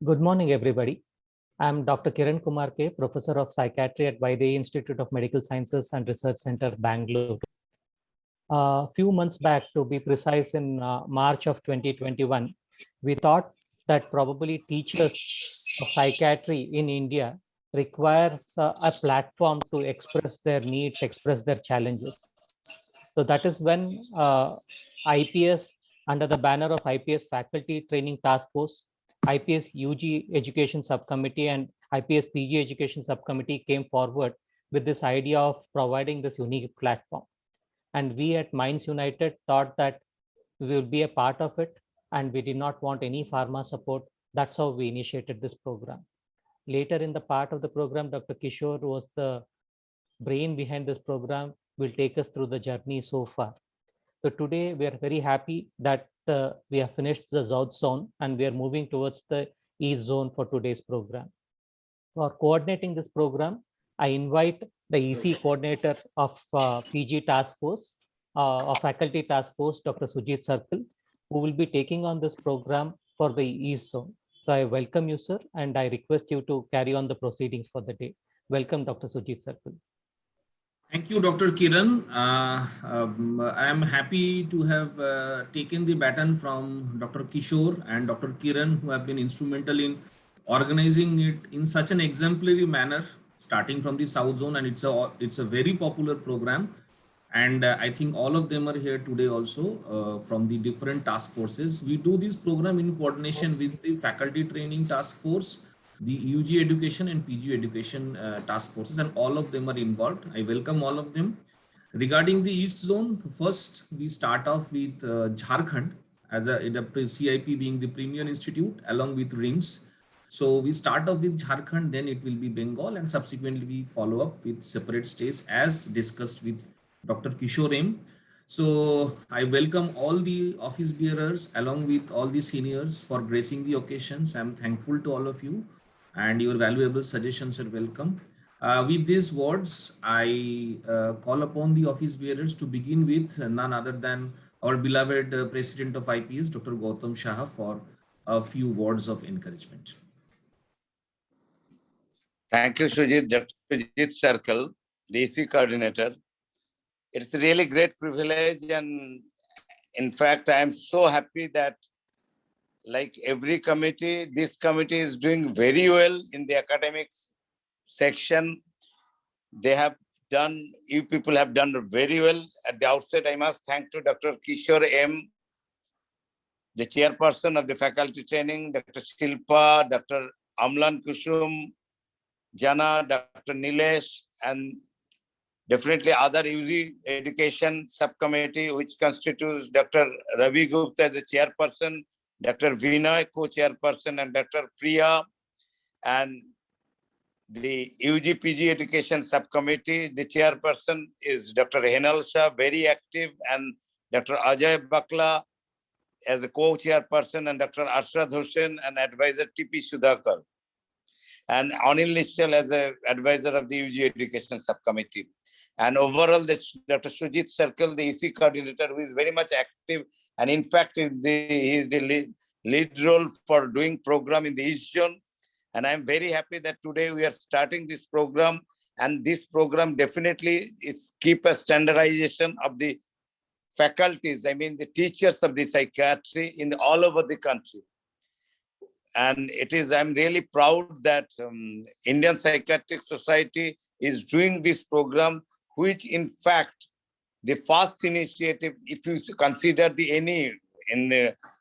Good morning, everybody. I'm Dr. Kiran Kumar K, Professor of Psychiatry at Vaidehi Institute of Medical Sciences and Research Center, Bangalore. A few months back, to be precise, in March of 2021, we thought that probably teachers of psychiatry in India requires a platform to express their needs, express their challenges. So that is when IPS, under the banner of IPS Faculty Training Task Force, IPS UG Education Subcommittee and IPS PG Education Subcommittee came forward with this idea of providing this unique platform. And we at Minds United thought that we will be a part of it, and we did not want any pharma support. That's how we initiated this program. Later in the part of the program, Dr. Kishore was the brain behind this program, will take us through the journey so far. So today we are very happy that we have finished the South zone and we are moving towards the East zone for today's program. For coordinating this program, I invite the EC coordinator of PG Task Force, of Faculty Task Force, Dr. Sujit Circle, who will be taking on this program for the East zone. So I welcome you, sir, and I request you to carry on the proceedings for the day. Welcome, Dr. Sujit Circle. Thank you, Dr. Kiran. I am happy to have taken the baton from Dr. Kishore and Dr. Kiran, who have been instrumental in organizing it in such an exemplary manner, starting from the South Zone, and it's a very popular program. And I think all of them are here today also from the different task forces. We do this program in coordination with the Faculty Training Task Force, the UG Education and PG Education task forces, and all of them are involved. I welcome all of them. Regarding the East Zone, first we start off with Jharkhand as a CIP being the premier institute along with RIMS. So we start off with Jharkhand, then it will be Bengal, and subsequently we follow up with separate states as discussed with Dr. Kishore M. So I welcome all the office bearers along with all the seniors for gracing the occasions. I'm thankful to all of you, and your valuable suggestions are welcome. With these words, I call upon the office bearers to begin with none other than our beloved President of IPS, Dr. Gautam Shah, for a few words of encouragement. Thank you, Sujit. Dr. Sujit Circle, the EC coordinator. It's a really great privilege, and in fact, I am so happy that like every committee, this committee is doing very well in the academics section. They have done, you people have done very well. At the outset, I must thank to Dr. Kishore M, the chairperson of the faculty training, Dr. Shilpa, Dr. Amlan Kusum, Jana, Dr. Nilesh, and definitely other UG education subcommittee, which constitutes Dr. Ravi Gupta as the chairperson, Dr. Vinay, co-chairperson, and Dr. Priya, and the UG-PG Education Subcommittee. The chairperson is Dr. Henal Shah, very active, and Dr. Ajay Bakla as a co-chairperson, and Dr. Ashrad Hussain, and advisor T.P. Sudhakar, and Anil Nishchal as an advisor of the UG Education Subcommittee. And overall, Dr. Sujit Circle, the EC coordinator, who is very much active, and in fact, he is the lead role for doing program in the East Zone. And I'm very happy that today we are starting this program, and this program definitely is keep a standardization of the faculties, I mean the teachers of the psychiatry in all over the country. And it is, I'm really proud that Indian Psychiatric Society is doing this program, which in fact, the first initiative, if you consider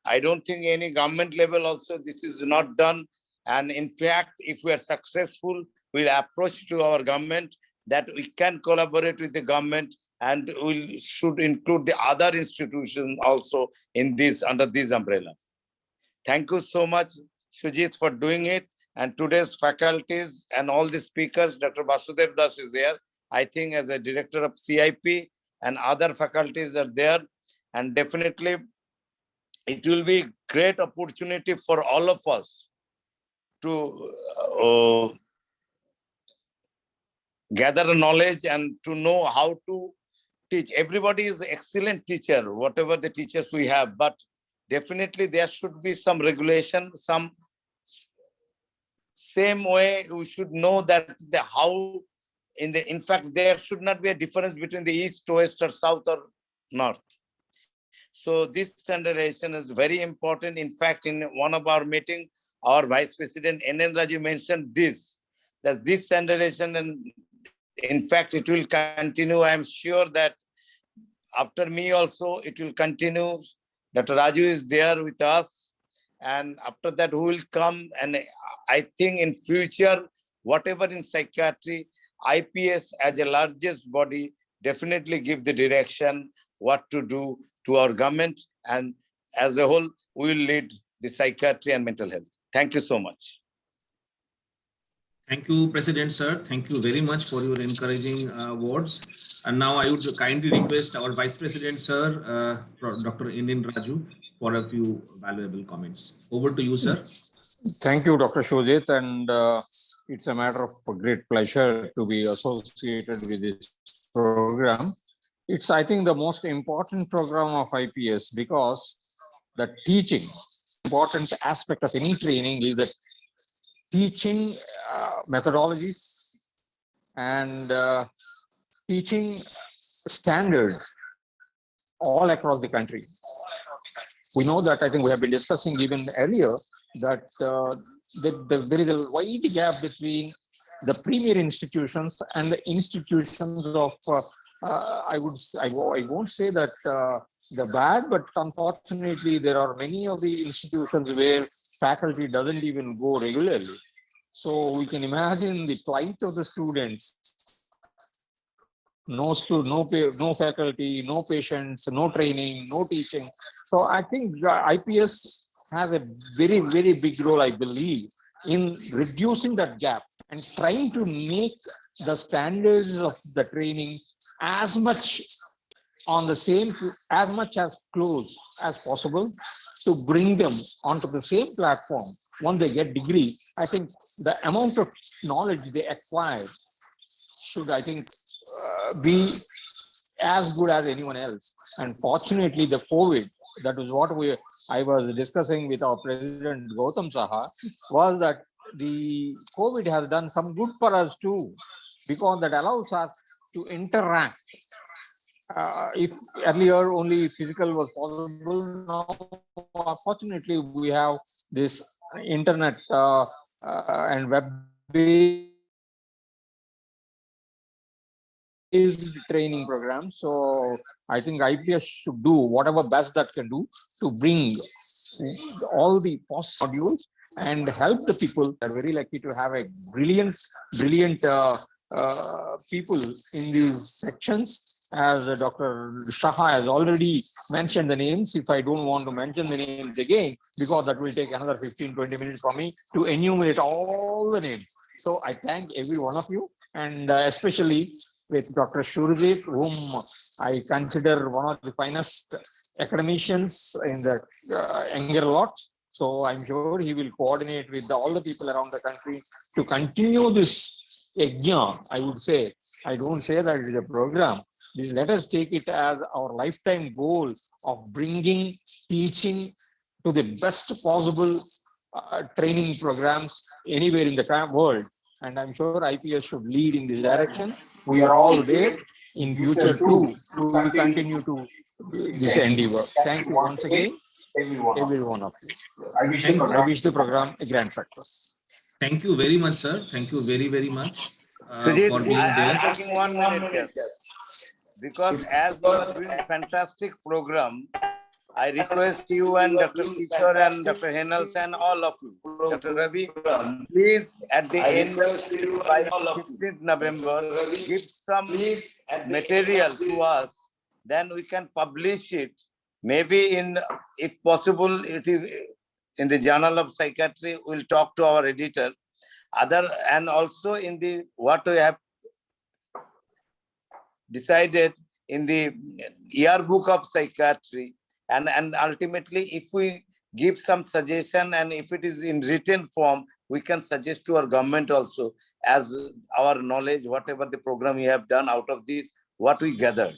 I don't think any government level also this is not done. And in fact, if we are successful, we'll approach to our government that we can collaborate with the government, and we should include the other institutions also in this, under this umbrella. Thank you so much, Sujit, for doing it. And today's faculties and all the speakers, Dr. Vasudev Das is here, I think as a director of CIP, and other faculties are there. And definitely, it will be a great opportunity for all of us to gather knowledge and to know how to teach. Everybody is an excellent teacher, whatever the teachers we have, but definitely there should be some regulation, some same way, we should know that in fact, there should not be a difference between the east, west, or south, or north. So this standardization is very important. In fact, in one of our meetings, our Vice President N.N. Raju mentioned that this standardization, and in fact, it will continue. I am sure that after me also, it will continue. Dr. Raju is there with us. And after that, who will come? And I think in future, whatever in psychiatry, IPS as a largest body definitely give the direction what to do to our government. And as a whole, we will lead the psychiatry and mental health. Thank you so much. Thank you, President, sir. Thank you very much for your encouraging words. And now I would kindly request our Vice President, sir, Dr. N.N. Raju, for a few valuable comments. Over to you, sir. Thank you, Dr. Shojit. And it's a matter of great pleasure to be associated with this program. It's, I think, the most important program of IPS because the teaching, important aspect of any training is that teaching methodologies and teaching standards all across the country. We know that, I think we have been discussing even earlier, that there is a wide gap between the premier institutions and the institutions of, I won't say that the bad, but unfortunately there are many of the institutions where faculty doesn't even go regularly. So we can imagine the plight of the students. No faculty, no patients, no training, no teaching. So I think IPS has a very, very big role, I believe, in reducing that gap and trying to make the standards of the training as much on the same, as much as close as possible, to bring them onto the same platform. Once they get degree, I think the amount of knowledge they acquire should, I think, be as good as anyone else. And fortunately, the COVID, that is what I was discussing with our President Gautam Saha, was that the COVID has done some good for us too, because that allows us to interact. If earlier only physical was possible, now fortunately we have this internet and web-based training program. So I think IPS should do whatever best that can do to bring all the possible modules and help the people. They're very lucky to have a brilliant people in these sections. As Dr. Saha has already mentioned the names, if I don't want to mention the names again, because that will take another 15-20 minutes for me to enumerate all the names. So I thank every one of you, and especially with Dr. Shurjit, whom I consider one of the finest academicians in the younger lot. So I'm sure he will coordinate with all the people around the country to continue this yajna, I would say. I don't say that it is a program. Let us take it as our lifetime goal of bringing teaching to the best possible training programs anywhere in the world. And I'm sure IPS should lead in this direction. We are all there in future too to continue to this endeavor. Thank you once again, every one of you. I wish the program a grand success. Thank you very much, sir. Thank you very, very much for Sujit, being there. I'm taking 1 minute just. Because as you are doing a fantastic program, I request you and Dr. Kishore and Dr. Henels and all of you, Dr. Ravi, please at the end by 15th November, give some material to us, then we can publish it. Maybe if possible, it is in the Journal of Psychiatry, we'll talk to our editor. And also in the what we have decided in the yearbook of psychiatry, and ultimately if we give some suggestion, and if it is in written form, we can suggest to our government also, as our knowledge, whatever the program we have done out of this, what we gathered.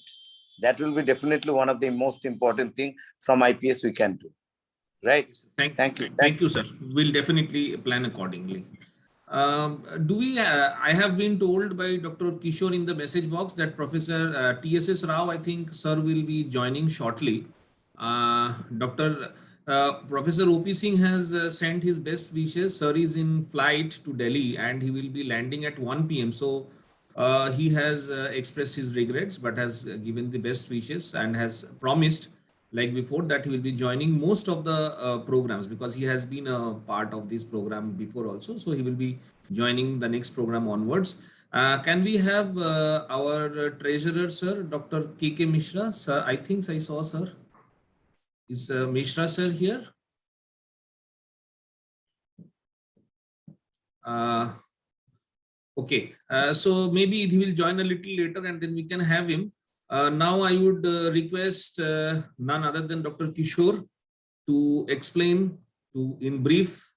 That will be definitely one of the most important thing from IPS we can do. Right? Thank you. Thank you, sir. We'll definitely plan accordingly. Do we? I have been told by Dr. Kishore in the message box that Professor TSS Rao, I think, sir, will be joining shortly. Professor OP Singh has sent his best wishes. Sir is in flight to Delhi and he will be landing at 1 p.m. So he has expressed his regrets, but has given the best wishes and has promised, like before, that he will be joining most of the programs because he has been a part of this program before also. So he will be joining the next program onwards. Can we have our treasurer, sir, Dr. KK Mishra? Sir, I think I saw, sir. Is Mishra, sir, here? Okay, so maybe he will join a little later and then we can have him. Now I would request none other than Dr. Kishore to explain in brief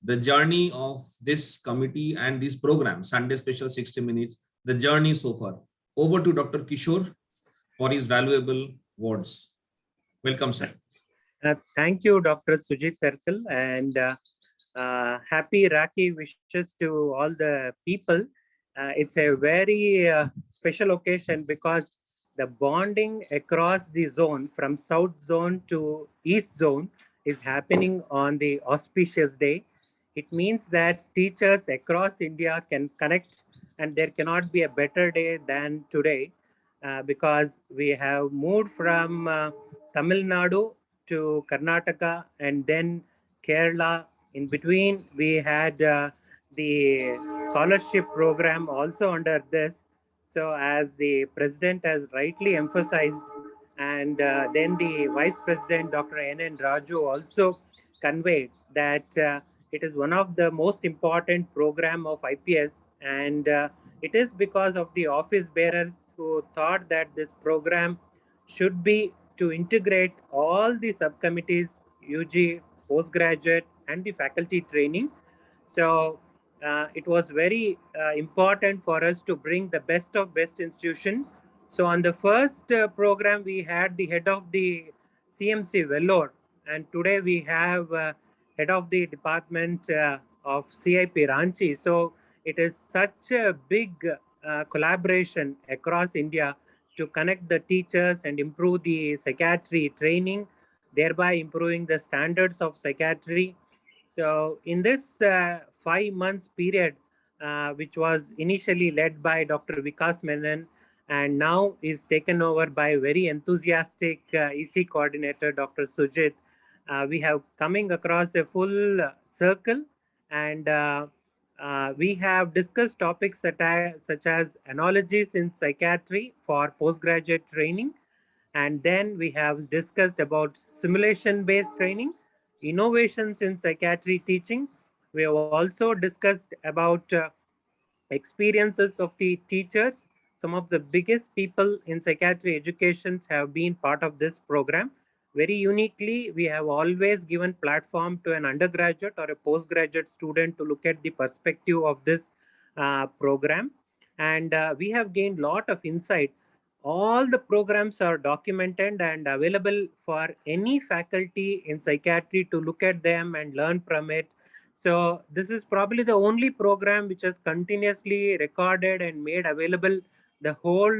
the journey of this committee and this program, Sunday Special 60 Minutes, the journey so far. Over to Dr. Kishore for his valuable words. Welcome, sir. Thank you, Dr. Sujit Serkal, and happy Rakhi wishes to all the people. It's a very special occasion because the bonding across the zone from South Zone to East Zone is happening on the auspicious day. It means that teachers across India can connect, and there cannot be a better day than today because we have moved from Tamil Nadu to Karnataka and then Kerala. In between, we had the scholarship program also under this. So as the president has rightly emphasized, and then the vice president, Dr. N.N. Raju, also conveyed that it is one of the most important program of IPS, and it is because of the office bearers who thought that this program should be to integrate all the subcommittees, UG, postgraduate, and the faculty training. So it was very important for us to bring the best of best institution. So on the first program, we had the head of the CMC Vellore, and today we have head of the department of CIP Ranchi. So it is such a big collaboration across India to connect the teachers and improve the psychiatry training, thereby improving the standards of psychiatry. So in this 5 months period, which was initially led by Dr. Vikas Menon and now is taken over by very enthusiastic EC coordinator, Dr. Sujit, we have coming across a full circle, and we have discussed topics such as analogies in psychiatry for postgraduate training, and then we have discussed about simulation-based training, innovations in psychiatry teaching. We have also discussed about experiences of the teachers. Some of the biggest people in psychiatry educations have been part of this program. Very uniquely, we have always given platform to an undergraduate or a postgraduate student to look at the perspective of this program. And we have gained a lot of insight. All the programs are documented and available for any faculty in psychiatry to look at them and learn from it. So this is probably the only program which has continuously recorded and made available the whole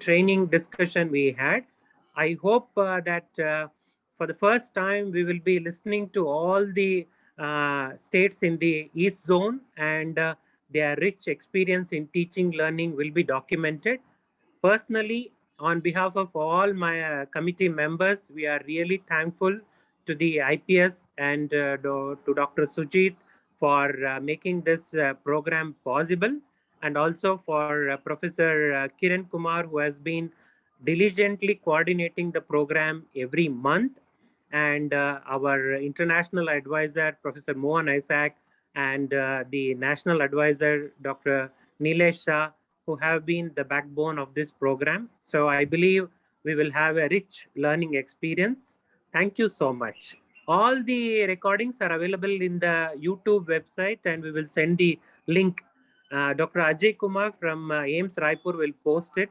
training discussion we had. I hope that for the first time we will be listening to all the states in the East Zone, and their rich experience in teaching learning will be documented. Personally, on behalf of all my committee members, we are really thankful to the IPS and to Dr. Sujit for making this program possible, and also for Professor Kiran Kumar, who has been diligently coordinating the program every month, and our international advisor, Professor Mohan Isaac, and the national advisor, Dr. Nilesh Shah, who have been the backbone of this program. So I believe we will have a rich learning experience. Thank you so much. All the recordings are available in the YouTube website, and we will send the link. Dr. Ajay Kumar from AIMS Raipur will post it.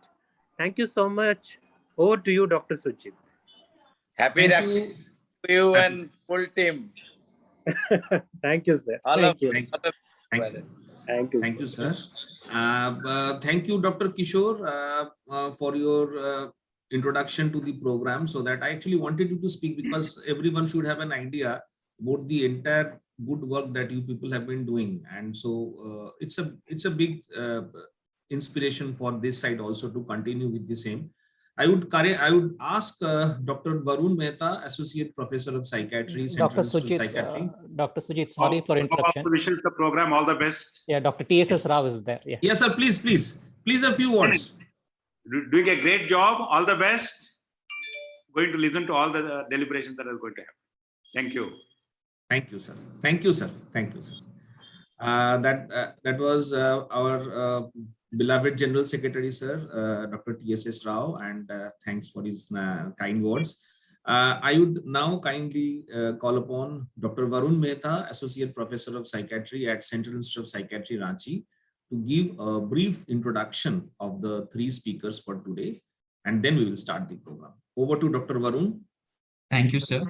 Thank you so much. Over to you, Dr. Sujit. Happy Thank Rakhi you. to you Happy. and full team. Thank you, sir. All Thank of you. Thank, all of thank brother. you. Thank you. Thank you, sir. Thank you, Dr. Kishore, for your introduction to the program. So that I actually wanted you to speak because everyone should have an idea about the entire good work that you people have been doing, and so it's a big inspiration for this side also to continue with the same. I would ask Dr. Varun Mehta, Associate Professor of Psychiatry, Central Institute of Psychiatry. Dr. Sujit, sorry for Bob interruption. also wishes the program all the best. Yeah, Dr. TSS Yes. Rao is there. Yeah. Yes, sir. Please a few words. Doing a great job. All the best. Going to listen to all the deliberations that are going to happen. Thank you. Thank you, sir. Thank you, sir. Thank you, sir. That was our beloved General Secretary, sir, Dr. TSS Rao, and thanks for his kind words. I would now kindly call upon Dr. Varun Mehta, Associate Professor of Psychiatry at Central Institute of Psychiatry, Ranchi, to give a brief introduction of the three speakers for today, and then we will start the program. Over to Dr. Varun. Thank you, sir.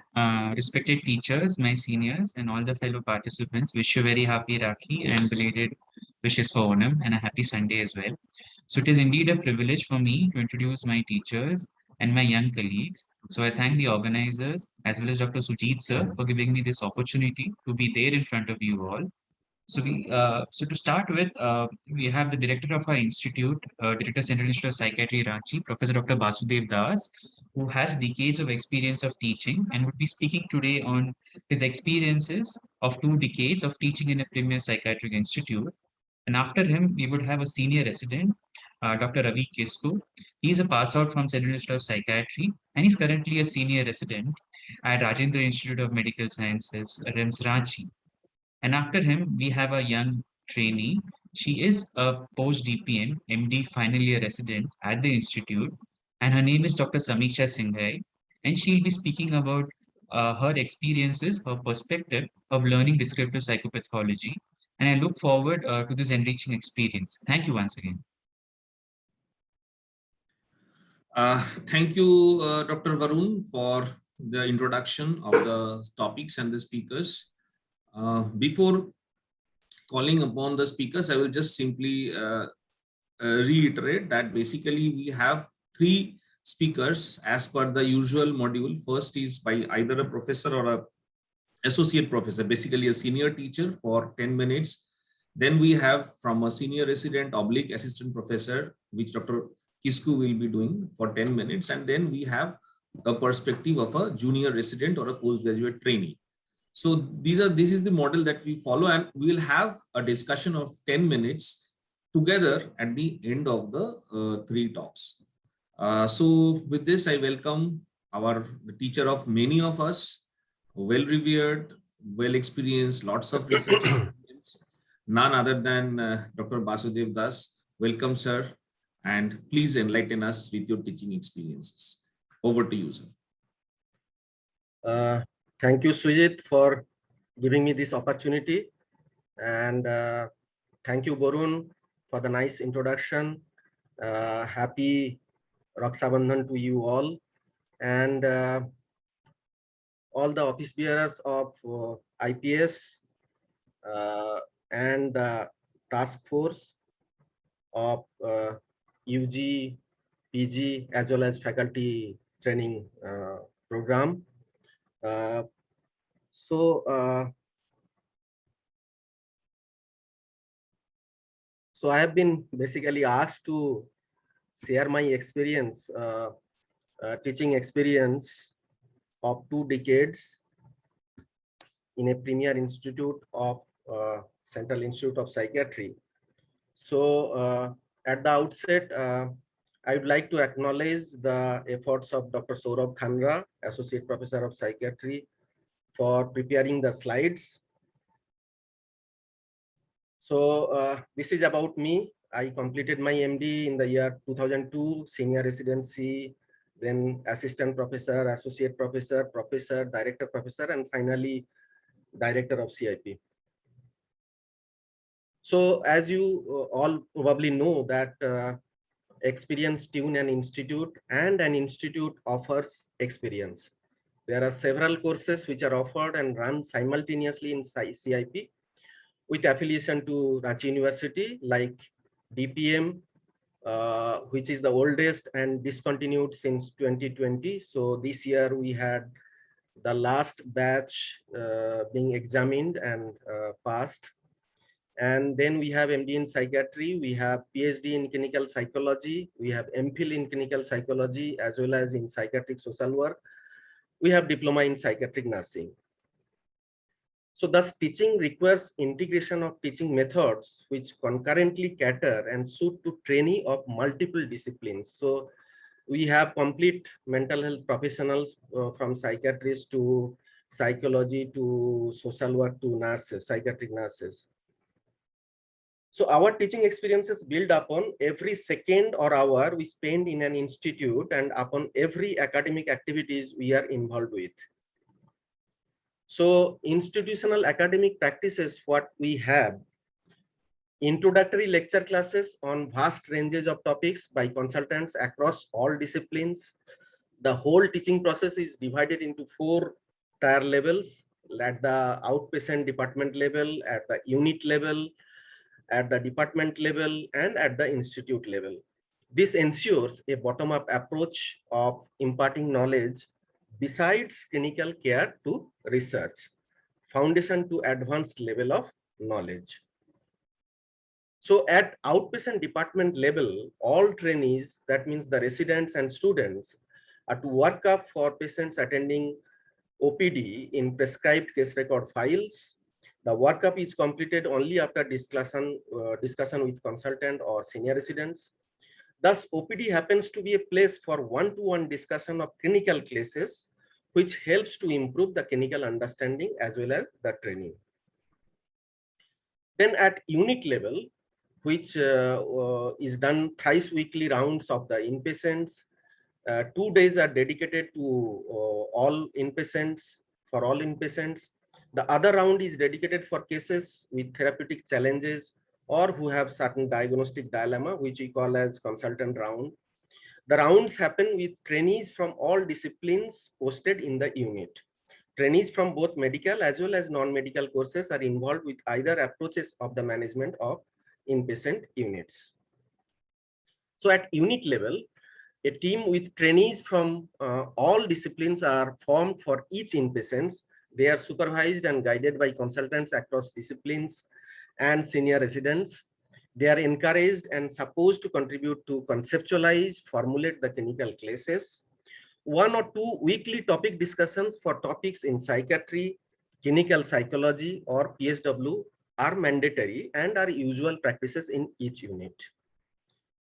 Respected teachers, my seniors, and all the fellow participants, wish you very happy Rakhi and belated wishes for Onam and a happy Sunday as well. So it is indeed a privilege for me to introduce my teachers and my young colleagues. So I thank the organizers as well as Dr. Sujit sir for giving me this opportunity to be there in front of you all. So to start with, we have the director of our institute, Director Central Institute of Psychiatry, Ranchi, Professor Dr. Basudev Das, who has decades of experience of teaching and would be speaking today on his experiences of 2 decades of teaching in a premier psychiatric institute. And after him, we would have a senior resident, Dr. Ravi Kisku. He is a pass out from Central Institute of Psychiatry and he's currently a senior resident at Rajendra Institute of Medical Sciences, RIMS Ranchi. And after him, we have a young trainee. She is a post DPM, MD final year resident at the institute, and her name is Dr. Samiksha Singhai. And she'll be speaking about her experiences, her perspective of learning descriptive psychopathology. And I look forward to this enriching experience. Thank you once again. Thank you, Dr. Varun, for the introduction of the topics and the speakers. Before calling upon the speakers, I will just simply reiterate that basically we have 3 speakers as per the usual module. First is by either a professor or a associate professor, basically a senior teacher for 10 minutes. Then we have from a senior resident oblique assistant professor, which Dr. Kisku will be doing for 10 minutes. And then we have a perspective of a junior resident or a postgraduate trainee. So this is the model that we follow, and we will have a discussion of 10 minutes together at the end of the 3 talks. So with this, I welcome the teacher of many of us, well-revered, well-experienced, lots of research experience, none other than Dr. Basudev Das. Welcome, sir, and please enlighten us with your teaching experiences. Over to you, sir. Thank you, Sujit, for giving me this opportunity. And thank you, Varun, for the nice introduction. Happy Raksha Bandhan to you all. And all the office bearers of IPS and the task force of UG, PG, as well as faculty training program. So I have been basically asked to share my experience, teaching experience of 2 decades in a premier institute of Central Institute of Psychiatry. So at the outset, I would like to acknowledge the efforts of Dr. Saurabh Khanra, Associate Professor of Psychiatry, for preparing the slides. So this is about me. I completed my MD in the year 2002, senior residency, then assistant professor, associate professor, professor, director professor, and finally director of CIP. So as you all probably know that experience tune an institute, and an institute offers experience. There are several courses which are offered and run simultaneously in CIP with affiliation to Ranchi University, like DPM, which is the oldest and discontinued since 2020. So this year we had the last batch being examined and passed. And then we have MD in psychiatry, we have PhD in clinical psychology, we have MPhil in clinical psychology, as well as in psychiatric social work. We have diploma in psychiatric nursing. So thus teaching requires integration of teaching methods which concurrently cater and suit to trainee of multiple disciplines. So we have complete mental health professionals from psychiatrists to psychology to social work to nurses, psychiatric nurses. So our teaching experiences build upon every second or hour we spend in an institute and upon every academic activities we are involved with. So institutional academic practices, what we have: introductory lecture classes on vast ranges of topics by consultants across all disciplines. The whole teaching process is divided into 4 tier levels: at the outpatient department level, at the unit level, at the department level, and at the institute level. This ensures a bottom-up approach of imparting knowledge besides clinical care to research, foundation to advanced level of knowledge. So at outpatient department level, all trainees, that means the residents and students, are to work up for patients attending OPD in prescribed case record files. The workup is completed only after discussion with consultant or senior residents. Thus, OPD happens to be a place for one-to-one discussion of clinical cases, which helps to improve the clinical understanding as well as the training. Then at unit level, which is done thrice weekly rounds of the inpatients. 2 days are dedicated to all inpatients, for all inpatients. The other round is dedicated for cases with therapeutic challenges or who have certain diagnostic dilemma, which we call as consultant round. The rounds happen with trainees from all disciplines posted in the unit. Trainees from both medical as well as non-medical courses are involved with either approaches of the management of inpatient units. So at unit level, a team with trainees from all disciplines are formed for each inpatient. They are supervised and guided by consultants across disciplines and senior residents. They are encouraged and supposed to contribute to conceptualize, formulate the clinical cases. 1 or 2 weekly topic discussions for topics in psychiatry, clinical psychology, or PSW are mandatory and are usual practices in each unit.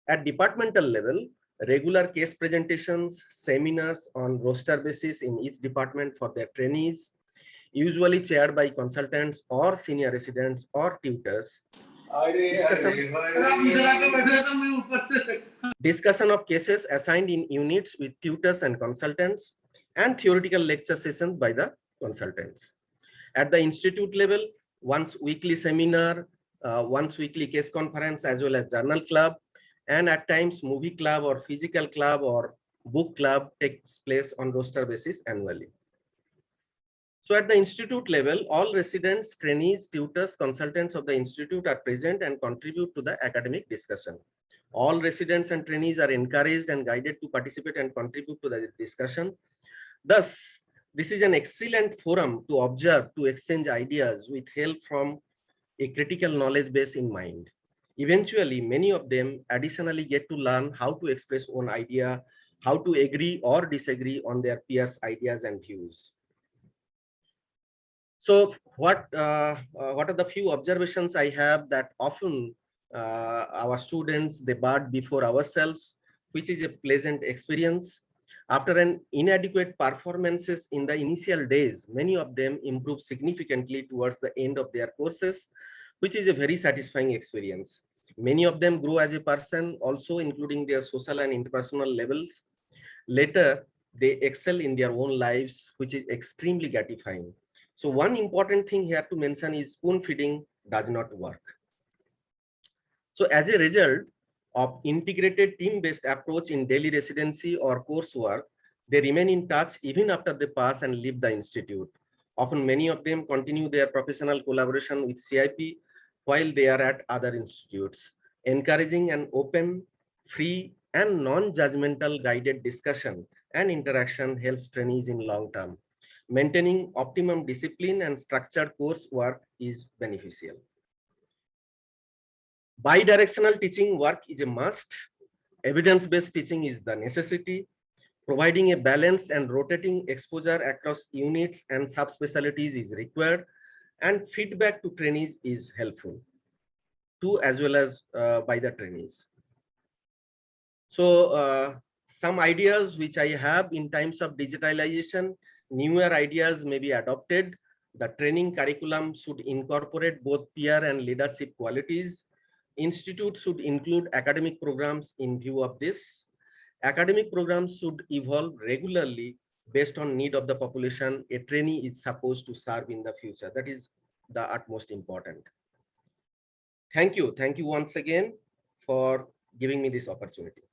At departmental level, regular case presentations, seminars on roster basis in each department for their trainees, usually chaired by consultants or senior residents or tutors. Discussion of cases assigned in units with tutors and consultants, and theoretical lecture sessions by the consultants. At the institute level, once weekly seminar, once weekly case conference, as well as journal club, and at times movie club or physical club or book club takes place on roster basis annually. So at the institute level, all residents, trainees, tutors, consultants of the institute are present and contribute to the academic discussion. All residents and trainees are encouraged and guided to participate and contribute to the discussion. Thus, this is an excellent forum to observe, to exchange ideas with help from a critical knowledge base in mind. Eventually, many of them additionally get to learn how to express own idea, how to agree or disagree on their peers' ideas and views. So what are the few observations I have that often our students, they bud before ourselves, which is a pleasant experience. After an inadequate performances in the initial days, many of them improve significantly towards the end of their courses, which is a very satisfying experience. Many of them grow as a person, also including their social and interpersonal levels. Later, they excel in their own lives, which is extremely gratifying. So one important thing here to mention is spoon feeding does not work. So as a result of integrated team-based approach in daily residency or coursework, They remain in touch even after they pass and leave the institute. Often many of them continue their professional collaboration with CIP while they are at other institutes. Encouraging an open, free, and non-judgmental guided discussion and interaction helps trainees in long term. Maintaining optimum discipline and structured coursework is beneficial. Bidirectional teaching work is a must. Evidence-based teaching is the necessity. Providing a balanced and rotating exposure across units and subspecialties is required, and feedback to trainees is helpful too, as well as by the trainees. So some ideas which I have in terms of digitalization, newer ideas may be adopted. The training curriculum should incorporate both peer and leadership qualities. Institute should include academic programs in view of this. Academic programs should evolve regularly based on need of the population a trainee is supposed to serve in the future. That is the utmost important. Thank you. Thank you once again for giving me this opportunity.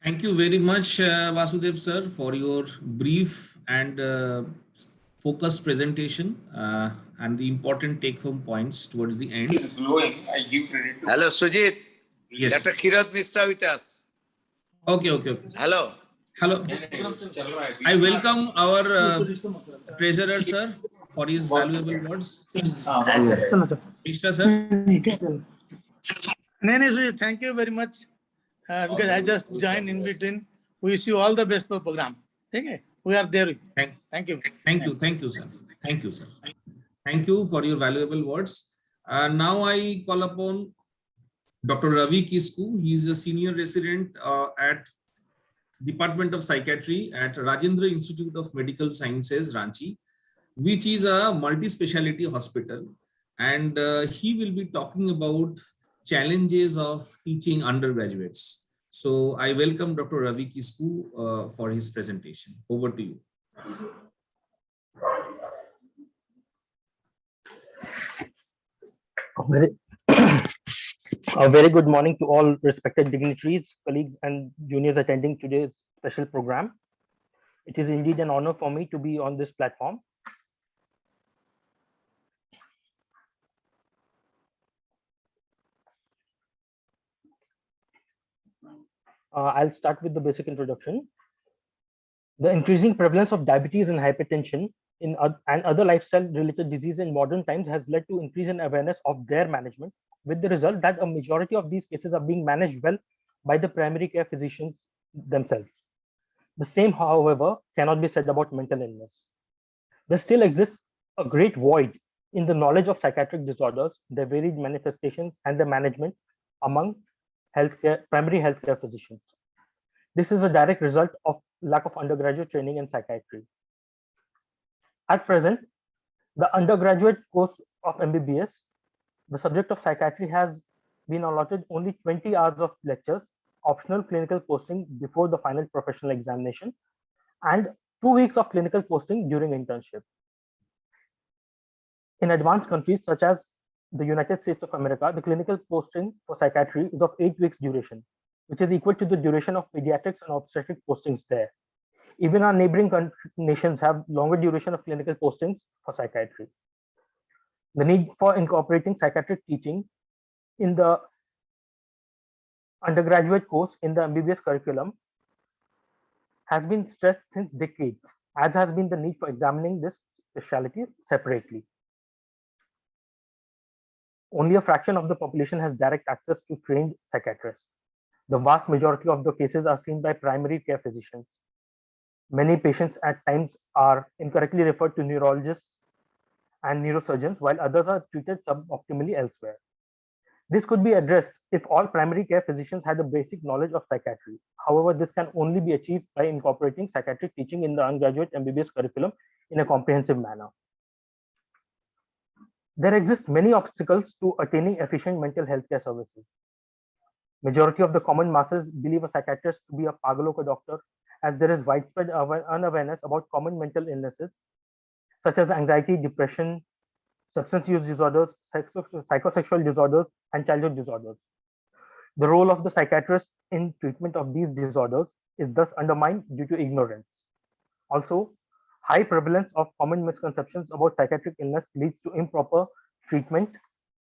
Thank you very much, Vasudev sir, for your brief and focused presentation and the important take-home points towards the end. Hello, Sujit. Yes. Dr. Kirat Mishra with us. Okay. Hello. Hello. I welcome our treasurer, sir, for his valuable words. Mishra, sir. Sujit, thank you very much. Because I just joined in between. We wish you all the best for the program. Okay? We are there with you. Thank you. Thank you, sir. Thank you, sir. Thank you for your valuable words. Now I call upon Dr. Ravi Kisku. He is a senior resident at Department of Psychiatry at Rajendra Institute of Medical Sciences, Ranchi, which is a multi-speciality hospital. And he will be talking about challenges of teaching undergraduates. So I welcome Dr. Ravi Kisku for his presentation. Over to you. A very good morning to all respected dignitaries, colleagues, and juniors attending today's special program. It is indeed an honor for me to be on this platform. I'll start with the basic introduction. The increasing prevalence of diabetes and hypertension and other lifestyle-related diseases in modern times has led to increase in awareness of their management, with the result that a majority of these cases are being managed well by the primary care physicians themselves. The same, however, cannot be said about mental illness. There still exists a great void in the knowledge of psychiatric disorders, their varied manifestations, and their management among primary healthcare physicians. This is a direct result of lack of undergraduate training in psychiatry. At present, the undergraduate course of MBBS, the subject of psychiatry has been allotted only 20 hours of lectures, optional clinical posting before the final professional examination, and 2 weeks of clinical posting during internship. In advanced countries such as the United States of America, the clinical posting for psychiatry is of 8 weeks duration, which is equal to the duration of pediatrics and obstetric postings there. Even our neighboring nations have longer duration of clinical postings for psychiatry. The need for incorporating psychiatric teaching in the undergraduate course in the MBBS curriculum has been stressed since decades, as has been the need for examining this specialty separately. Only a fraction of the population has direct access to trained psychiatrists. The vast majority of the cases are seen by primary care physicians. Many patients at times are incorrectly referred to neurologists and neurosurgeons, while others are treated suboptimally elsewhere. This could be addressed if all primary care physicians had a basic knowledge of psychiatry. However, this can only be achieved by incorporating psychiatric teaching in the undergraduate MBBS curriculum in a comprehensive manner. There exist many obstacles to attaining efficient mental health care services. Majority of the common masses believe a psychiatrist to be a pagaloka doctor, as there is widespread unawareness about common mental illnesses such as anxiety, depression, substance use disorders, psychosexual disorders, and childhood disorders. The role of the psychiatrist in treatment of these disorders is thus undermined due to ignorance. Also, high prevalence of common misconceptions about psychiatric illness leads to improper treatment,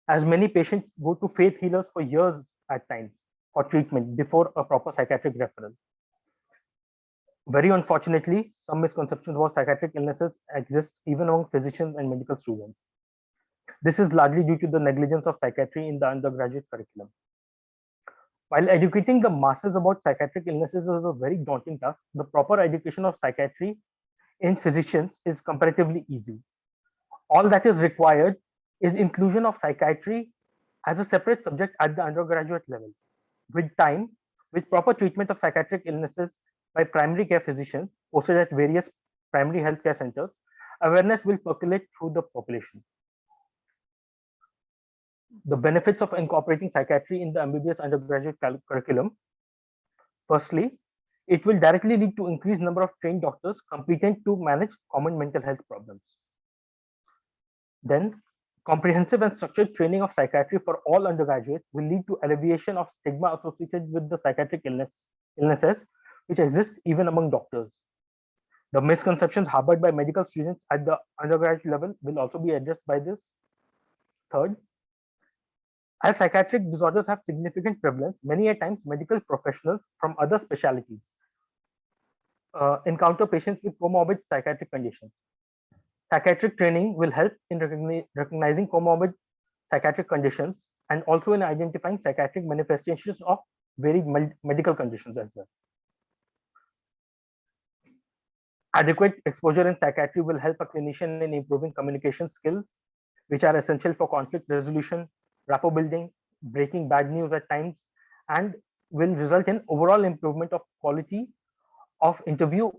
as many patients go to faith healers for years at times for treatment before a proper psychiatric referral. Very unfortunately, some misconceptions about psychiatric illnesses exist even among physicians and medical students. This is largely due to the negligence of psychiatry in the undergraduate curriculum. While educating the masses about psychiatric illnesses is a very daunting task, the proper education of psychiatry in physicians is comparatively easy. All that is required is inclusion of psychiatry as a separate subject at the undergraduate level. With time, with proper treatment of psychiatric illnesses by primary care physicians posted at various primary healthcare centers, awareness will percolate through the population. The benefits of incorporating psychiatry in the MBBS undergraduate curriculum. Firstly, it will directly lead to increased number of trained doctors competent to manage common mental health problems. Then, comprehensive and structured training of psychiatry for all undergraduates will lead to alleviation of stigma associated with the psychiatric illnesses which exist even among doctors. The misconceptions harbored by medical students at the undergraduate level will also be addressed by this. Third, as psychiatric disorders have significant prevalence, many a times medical professionals from other specialties encounter patients with comorbid psychiatric conditions. Psychiatric training will help in recognizing comorbid psychiatric conditions and also in identifying psychiatric manifestations of varied medical conditions as well. Adequate exposure in psychiatry will help a clinician in improving communication skills, which are essential for conflict resolution, rapport building, breaking bad news at times, and will result in overall improvement of quality of interview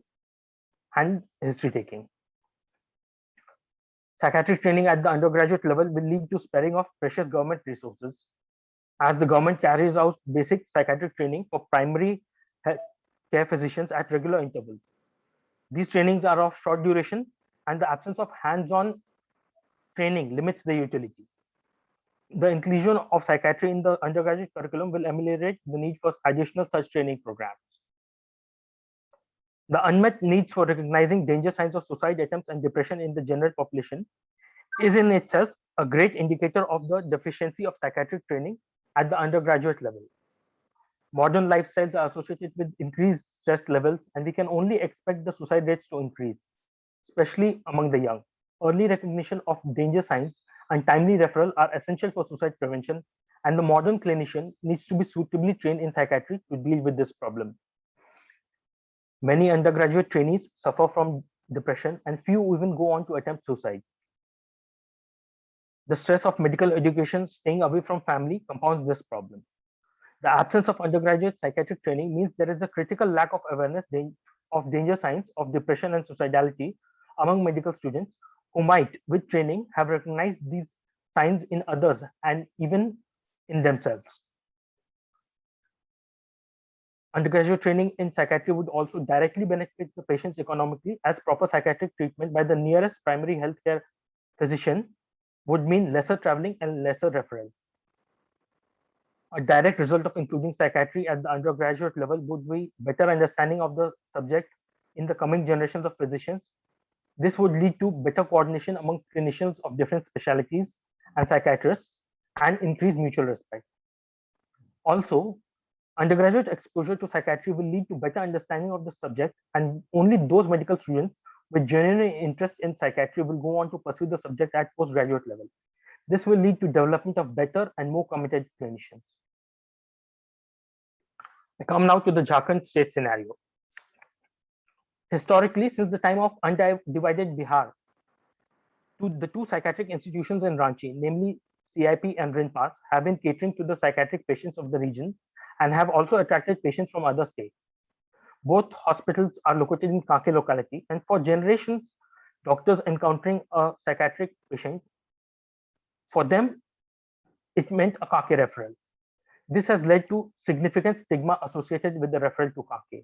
and history taking. Psychiatric training at the undergraduate level will lead to sparing of precious government resources, as the government carries out basic psychiatric training for primary care physicians at regular intervals. These trainings are of short duration, and the absence of hands-on training limits their utility. The inclusion of psychiatry in the undergraduate curriculum will ameliorate the need for additional such training programs. The unmet needs for recognizing danger signs of suicide attempts and depression in the general population is in itself a great indicator of the deficiency of psychiatric training at the undergraduate level. Modern lifestyles are associated with increased stress levels, and we can only expect the suicide rates to increase, especially among the young. Early recognition of danger signs and timely referral are essential for suicide prevention, and the modern clinician needs to be suitably trained in psychiatry to deal with this problem. Many undergraduate trainees suffer from depression, and few even go on to attempt suicide. The stress of medical education, staying away from family, compounds this problem. The absence of undergraduate psychiatric training means there is a critical lack of awareness of danger signs of depression and suicidality among medical students who might, with training, have recognized these signs in others and even in themselves. Undergraduate training in psychiatry would also directly benefit the patients economically, as proper psychiatric treatment by the nearest primary healthcare physician would mean lesser traveling and lesser referrals. A direct result of including psychiatry at the undergraduate level would be better understanding of the subject in the coming generations of physicians. This would lead to better coordination among clinicians of different specialties and psychiatrists and increase mutual respect. Also, undergraduate exposure to psychiatry will lead to better understanding of the subject, and only those medical students with genuine interest in psychiatry will go on to pursue the subject at postgraduate level. This will lead to development of better and more committed clinicians. I come now to the Jharkhand state scenario. Historically, since the time of undivided Bihar, the two psychiatric institutions in Ranchi, namely CIP and RINPAS, have been catering to the psychiatric patients of the region and have also attracted patients from other states. Both hospitals are located in Kanke locality, and for generations, doctors encountering a psychiatric patient, for them, it meant a Kanke referral. This has led to significant stigma associated with the referral to Kanke.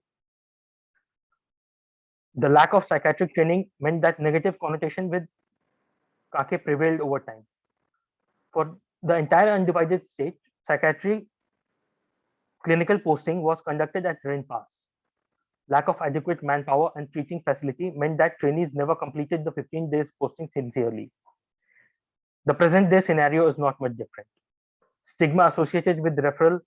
The lack of psychiatric training meant that negative connotation with Kanke prevailed over time. For the entire undivided state, psychiatry clinical posting was conducted at RENPAS. Lack of adequate manpower and teaching facility meant that trainees never completed the 15 days posting sincerely. The present day scenario is not much different. Stigma associated with referral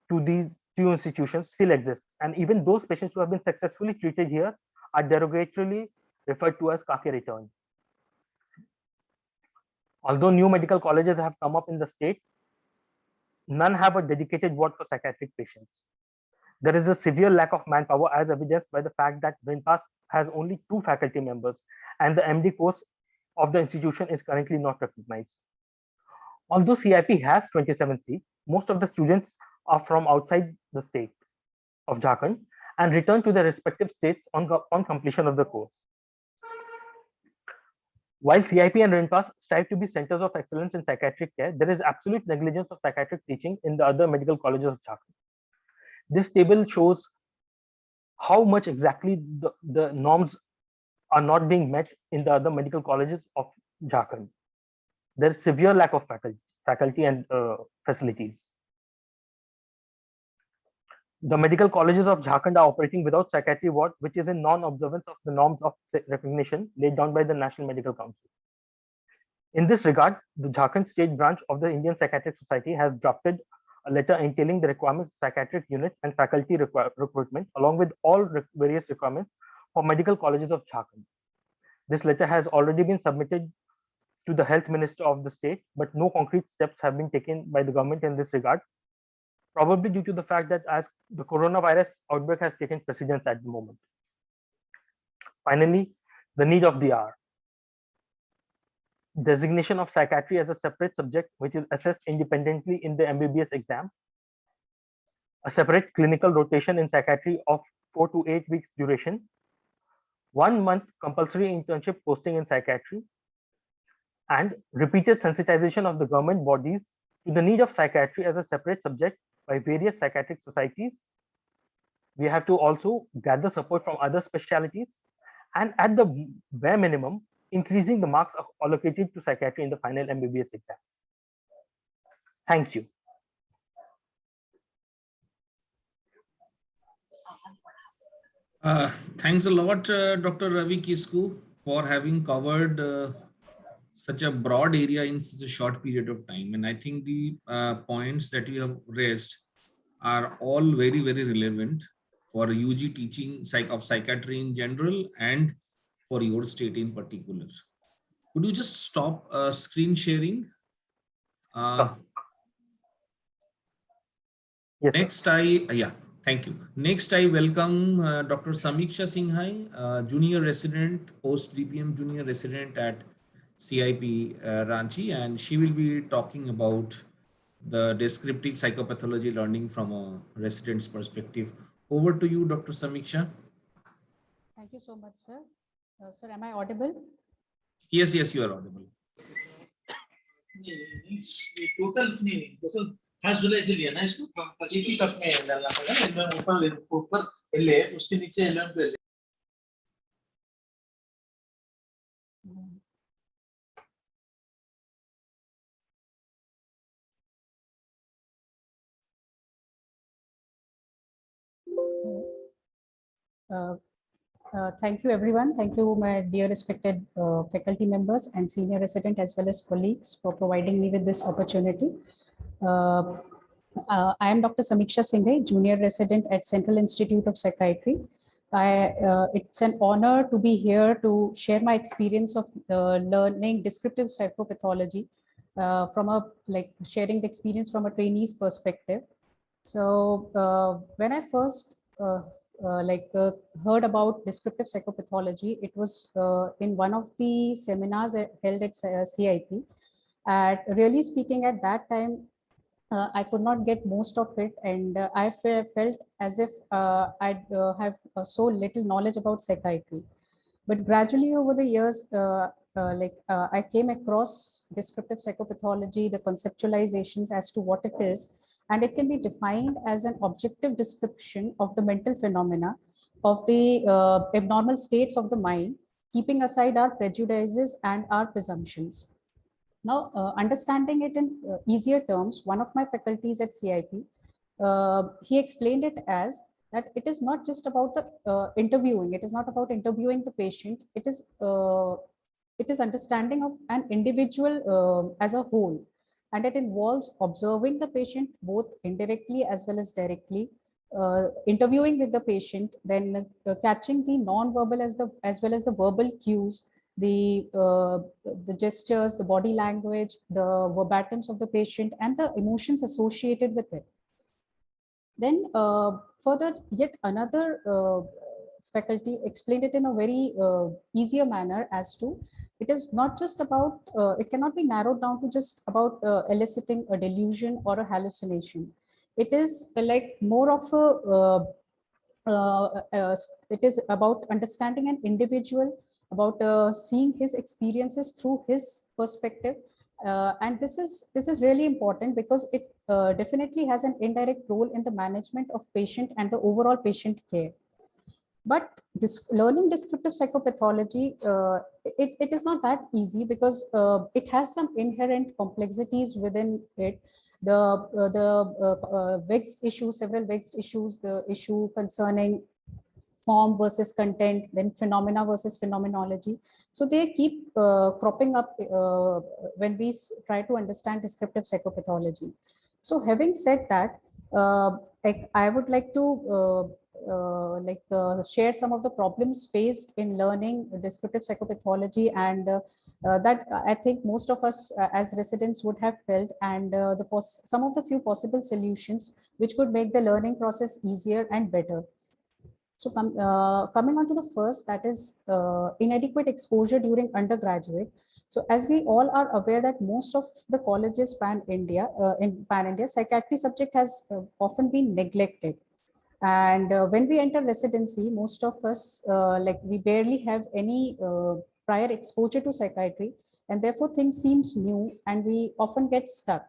to these two institutions still exists, and even those patients who have been successfully treated here are derogatorily referred to as Kake return. Although new medical colleges have come up in the state, none have a dedicated ward for psychiatric patients. There is a severe lack of manpower as evidenced by the fact that RENPAS has only 2 faculty members and the MD course of the institution is currently not recognized. Although CIP has 27 seats, most of the students are from outside the state of Jharkhand and return to their respective states on completion of the course. While CIP and RENPAS strive to be centers of excellence in psychiatric care, there is absolute negligence of psychiatric teaching in the other medical colleges of Jharkhand. This table shows how much exactly the norms are not being met in the other medical colleges of Jharkhand. There is severe lack of faculty and facilities. The medical colleges of Jharkhand are operating without psychiatry ward, which is in non-observance of the norms of recognition laid down by the National Medical Council. In this regard, the Jharkhand State Branch of the Indian Psychiatric Society has drafted a letter entailing the requirements of psychiatric units and faculty recruitment, along with all various requirements for medical colleges of Jharkhand. This letter has already been submitted to the health minister of the state, but no concrete steps have been taken by the government in this regard, probably due to the fact that as the coronavirus outbreak has taken precedence at the moment. Finally, the need of the hour. Designation of psychiatry as a separate subject, which is assessed independently in the MBBS exam. A separate clinical rotation in psychiatry of 4 to 8 weeks duration. 1 month compulsory internship posting in psychiatry. And repeated sensitization of the government bodies to the need of psychiatry as a separate subject by various psychiatric societies. We have to also gather support from other specialties and at the bare minimum, increasing the marks allocated to psychiatry in the final MBBS exam. Thank you. Thanks a lot, Dr. Ravi Kisku, for having covered such a broad area in such a short period of time. And I think the points that you have raised are all very, very relevant for UG teaching of psychiatry in general and for your state in particular. Could you just stop screen sharing? Yes. Next, thank you. Next, I welcome Dr. Samiksha Singhai, junior resident, post DPM junior resident at CIP Ranchi, and she will be talking about the descriptive psychopathology learning from a resident's perspective. Over to you, Dr. Samiksha. Thank you so much, sir. Sir, am I audible? Yes, you are audible. Total 5 जुलाई से लिया ना इसको एक ही cup में डालना पड़ेगा ऊपर ले उसके नीचे एलएम पे ले Thank you, everyone. Thank you, my dear respected faculty members and senior resident as well as colleagues for providing me with this opportunity. I am Dr. Samiksha Singhai, junior resident at Central Institute of Psychiatry. It's an honor to be here to share my experience of learning descriptive psychopathology sharing the experience from a trainee's perspective. So when I first heard about descriptive psychopathology, it was in one of the seminars held at CIP. Really speaking, at that time, I could not get most of it, and I felt as if I'd have so little knowledge about psychiatry. But gradually over the years, I came across descriptive psychopathology, the conceptualizations as to what it is, and it can be defined as an objective description of the mental phenomena of the abnormal states of the mind, keeping aside our prejudices and our presumptions. Now, understanding it in easier terms, one of my faculties at CIP he explained it as that it is not just about the interviewing. It is not about interviewing the patient. It is understanding of an individual as a whole, and it involves observing the patient both indirectly as well as directly, interviewing with the patient, then catching the non-verbal as well as the verbal cues, the gestures, the body language, the verbatims of the patient, and the emotions associated with it. Then further, yet another faculty explained it in a very easier manner as to it is not just about, it cannot be narrowed down to just about eliciting a delusion or a hallucination. It is like more of it is about understanding an individual, about seeing his experiences through his perspective. And this is really important because it definitely has an indirect role in the management of patient and the overall patient care. But this learning descriptive psychopathology, it is not that easy because it has some inherent complexities within it. The vexed issues, several vexed issues, the issue concerning form versus content, then phenomena versus phenomenology. So they keep cropping up when we try to understand descriptive psychopathology. So having said that, I would like to share some of the problems faced in learning descriptive psychopathology, and that I think most of us as residents would have felt, and some of the few possible solutions which could make the learning process easier and better. So coming on to the first, that is inadequate exposure during undergraduate. So as we all are aware that most of the colleges pan-India, in pan-India, psychiatry subject has often been neglected. And when we enter residency, most of us, we barely have any prior exposure to psychiatry, and therefore things seems new and we often get stuck.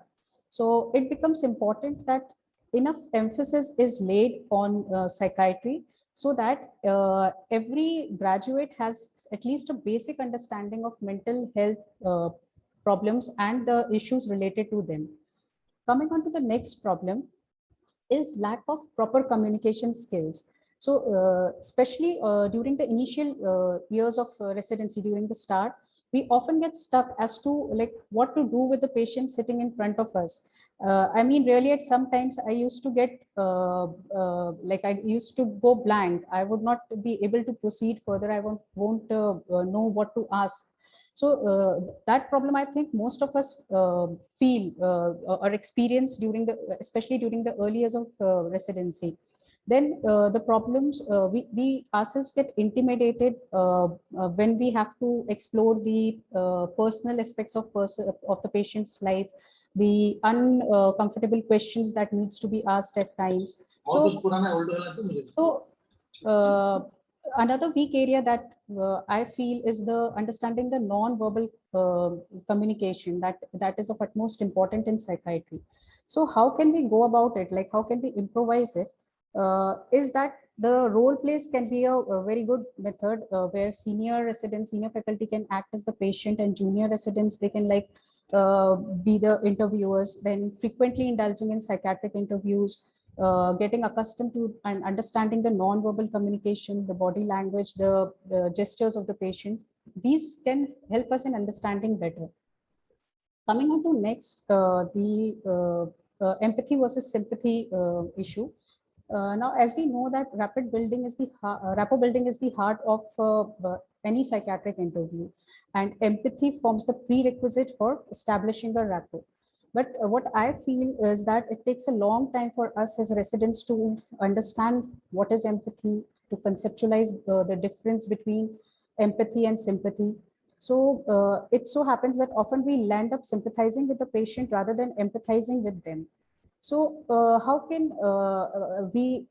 So it becomes important that enough emphasis is laid on psychiatry, so that every graduate has at least a basic understanding of mental health problems and the issues related to them. Coming on to the next problem is lack of proper communication skills. So especially during the initial years of residency, during the start, we often get stuck as to like what to do with the patient sitting in front of us. I mean, really, at sometimes I used to get I used to go blank. I would not be able to proceed further. I won't know what to ask. So that problem, I think most of us feel or experience especially during the early years of residency. Then the problems, we ourselves get intimidated when we have to explore the personal aspects of the patient's life, the uncomfortable questions that needs to be asked at times. Another weak area that I feel is the understanding the non-verbal communication that is of utmost importance in psychiatry. So how can we go about it? Like how can we improvise it? Is that the role plays can be a very good method where senior residents, senior faculty can act as the patient, and junior residents, they can be the interviewers, then frequently indulging in psychiatric interviews, getting accustomed to and understanding the non-verbal communication, the body language, the gestures of the patient. These can help us in understanding better. Coming on to next, the empathy versus sympathy issue. Now, as we know that rapport building is the heart of any psychiatric interview, and empathy forms the prerequisite for establishing a rapport. But what I feel is that it takes a long time for us as residents to understand what is empathy, to conceptualize the difference between empathy and sympathy. So it so happens that often we land up sympathizing with the patient rather than empathizing with them. So how can we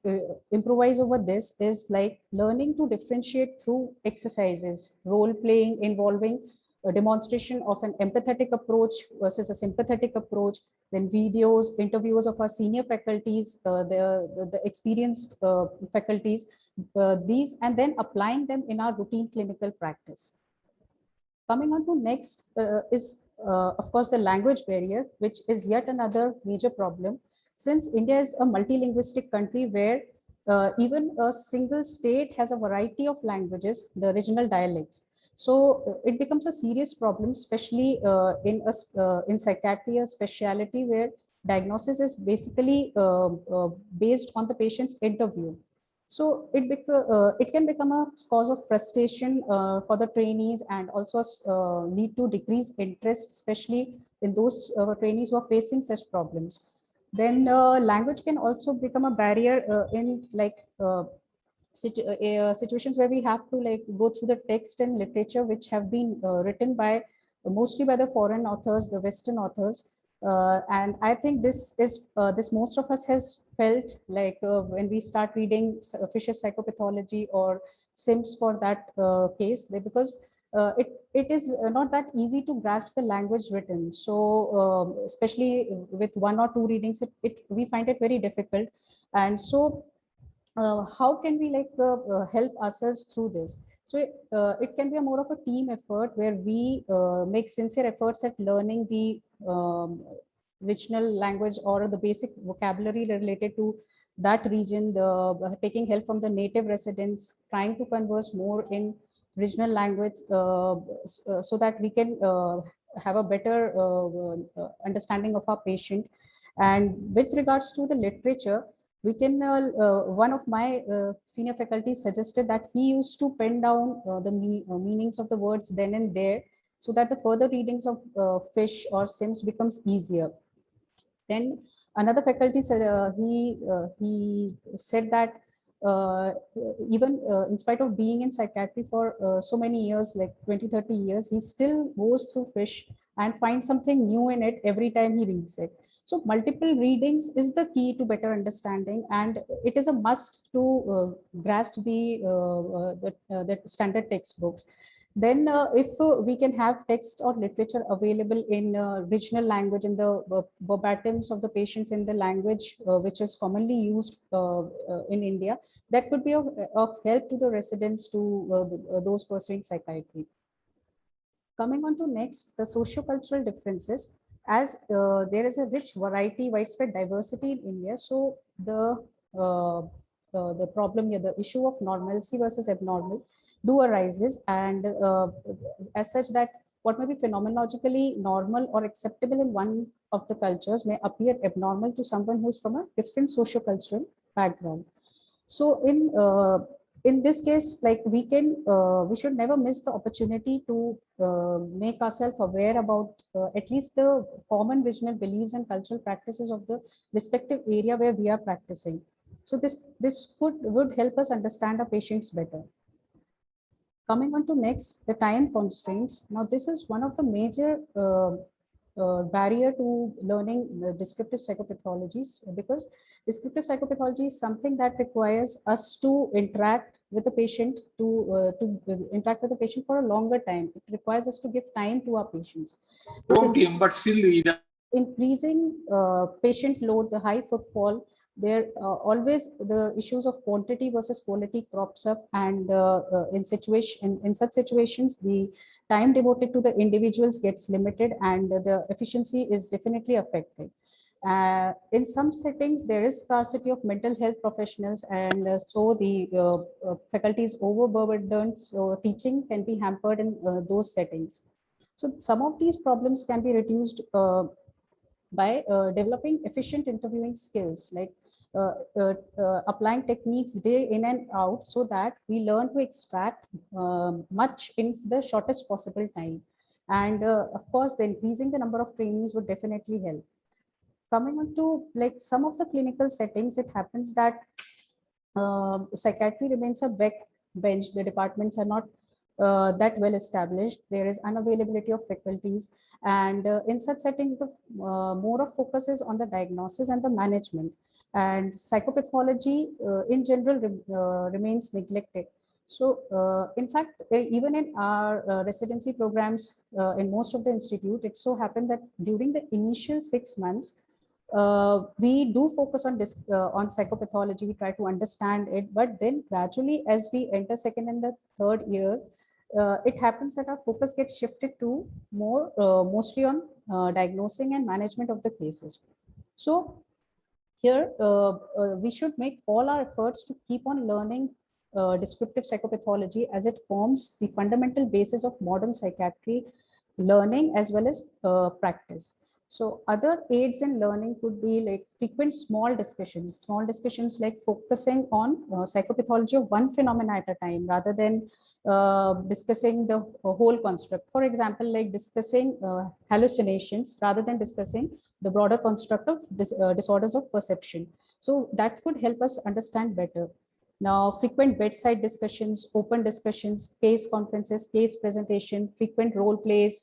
improvise over this is like learning to differentiate through exercises, role playing involving a demonstration of an empathetic approach versus a sympathetic approach, then videos, interviews of our senior faculties, the experienced faculties, these, and then applying them in our routine clinical practice. Coming on to next is, of course, the language barrier, which is yet another major problem. since India is a multilinguistic country where even a single state has a variety of languages, the regional dialects. So it becomes a serious problem, especially in psychiatry, a specialty where diagnosis is basically based on the patient's interview. So it can become a cause of frustration for the trainees, and also lead to decreased interest, especially in those trainees who are facing such problems. Then language can also become a barrier in situations where we have to go through the text and literature which have been written by mostly by the foreign authors, the Western authors. And I think this most of us has felt when we start reading Fisher's Psychopathology or Sims for that case, because it is not that easy to grasp the language written. So especially with one or two readings, we find it very difficult. And so how can we help ourselves through this? So it can be a more of a team effort where we make sincere efforts at learning the regional language or the basic vocabulary related to that region, taking help from the native residents, trying to converse more in regional language so that we can have a better understanding of our patient. And with regards to the literature, we can one of my senior faculty suggested that he used to pen down the meanings of the words then and there, so that the further readings of Fish or Sims becomes easier. Then another faculty said he said that even in spite of being in psychiatry for so many years, like 20-30 years, he still goes through Fish and finds something new in it every time he reads it. So multiple readings is the key to better understanding, and it is a must to grasp the standard textbooks. Then if we can have text or literature available in regional language, in the verbatims of the patients in the language which is commonly used in India, that could be of help to the residents, to those pursuing psychiatry. Coming on to next, the socio-cultural differences. As there is a rich variety, widespread diversity in India, so the problem here, the issue of normalcy versus abnormal do arises, and as such that what may be phenomenologically normal or acceptable in one of the cultures may appear abnormal to someone who's from a different socio-cultural background. So in this case, we should never miss the opportunity to make ourselves aware about at least the common regional beliefs and cultural practices of the respective area where we are practicing. So this would help us understand our patients better. Coming on to next, the time constraints. Now, this is one of the major barrier to learning the descriptive psychopathologies, because descriptive psychopathology is something that requires us to interact with the patient, to interact with the patient for a longer time. It requires us to give time to our patients. But still, increasing patient load, the high footfall, there always the issues of quantity versus quality crops up, and in such situations, the time devoted to the individuals gets limited, and the efficiency is definitely affected. In some settings, there is scarcity of mental health professionals, and so the faculty is overburdened, so teaching can be hampered in those settings. So some of these problems can be reduced by developing efficient interviewing skills, like applying techniques day in and out, so that we learn to extract much in the shortest possible time. And of course, the increasing the number of trainees would definitely help. Coming on to some of the clinical settings, it happens that psychiatry remains a backbench. The departments are not that well established. There is unavailability of faculties, and in such settings, the more of focus is on the diagnosis and the management, and psychopathology in general remains neglected. So in fact, even in our residency programs in most of the institute, it so happened that during the initial 6 months, we do focus on psychopathology. We try to understand it, but then gradually, as we enter second and the third year, it happens that our focus gets shifted to mostly on diagnosing and management of the cases. So here we should make all our efforts to keep on learning descriptive psychopathology, as it forms the fundamental basis of modern psychiatry learning as well as practice. So other aids in learning could be like frequent small discussions like focusing on psychopathology of one phenomena at a time rather than discussing the whole construct. For example, like discussing hallucinations rather than discussing the broader construct of disorders of perception. So that could help us understand better. Now, frequent bedside discussions, open discussions, case conferences, case presentation, frequent role plays,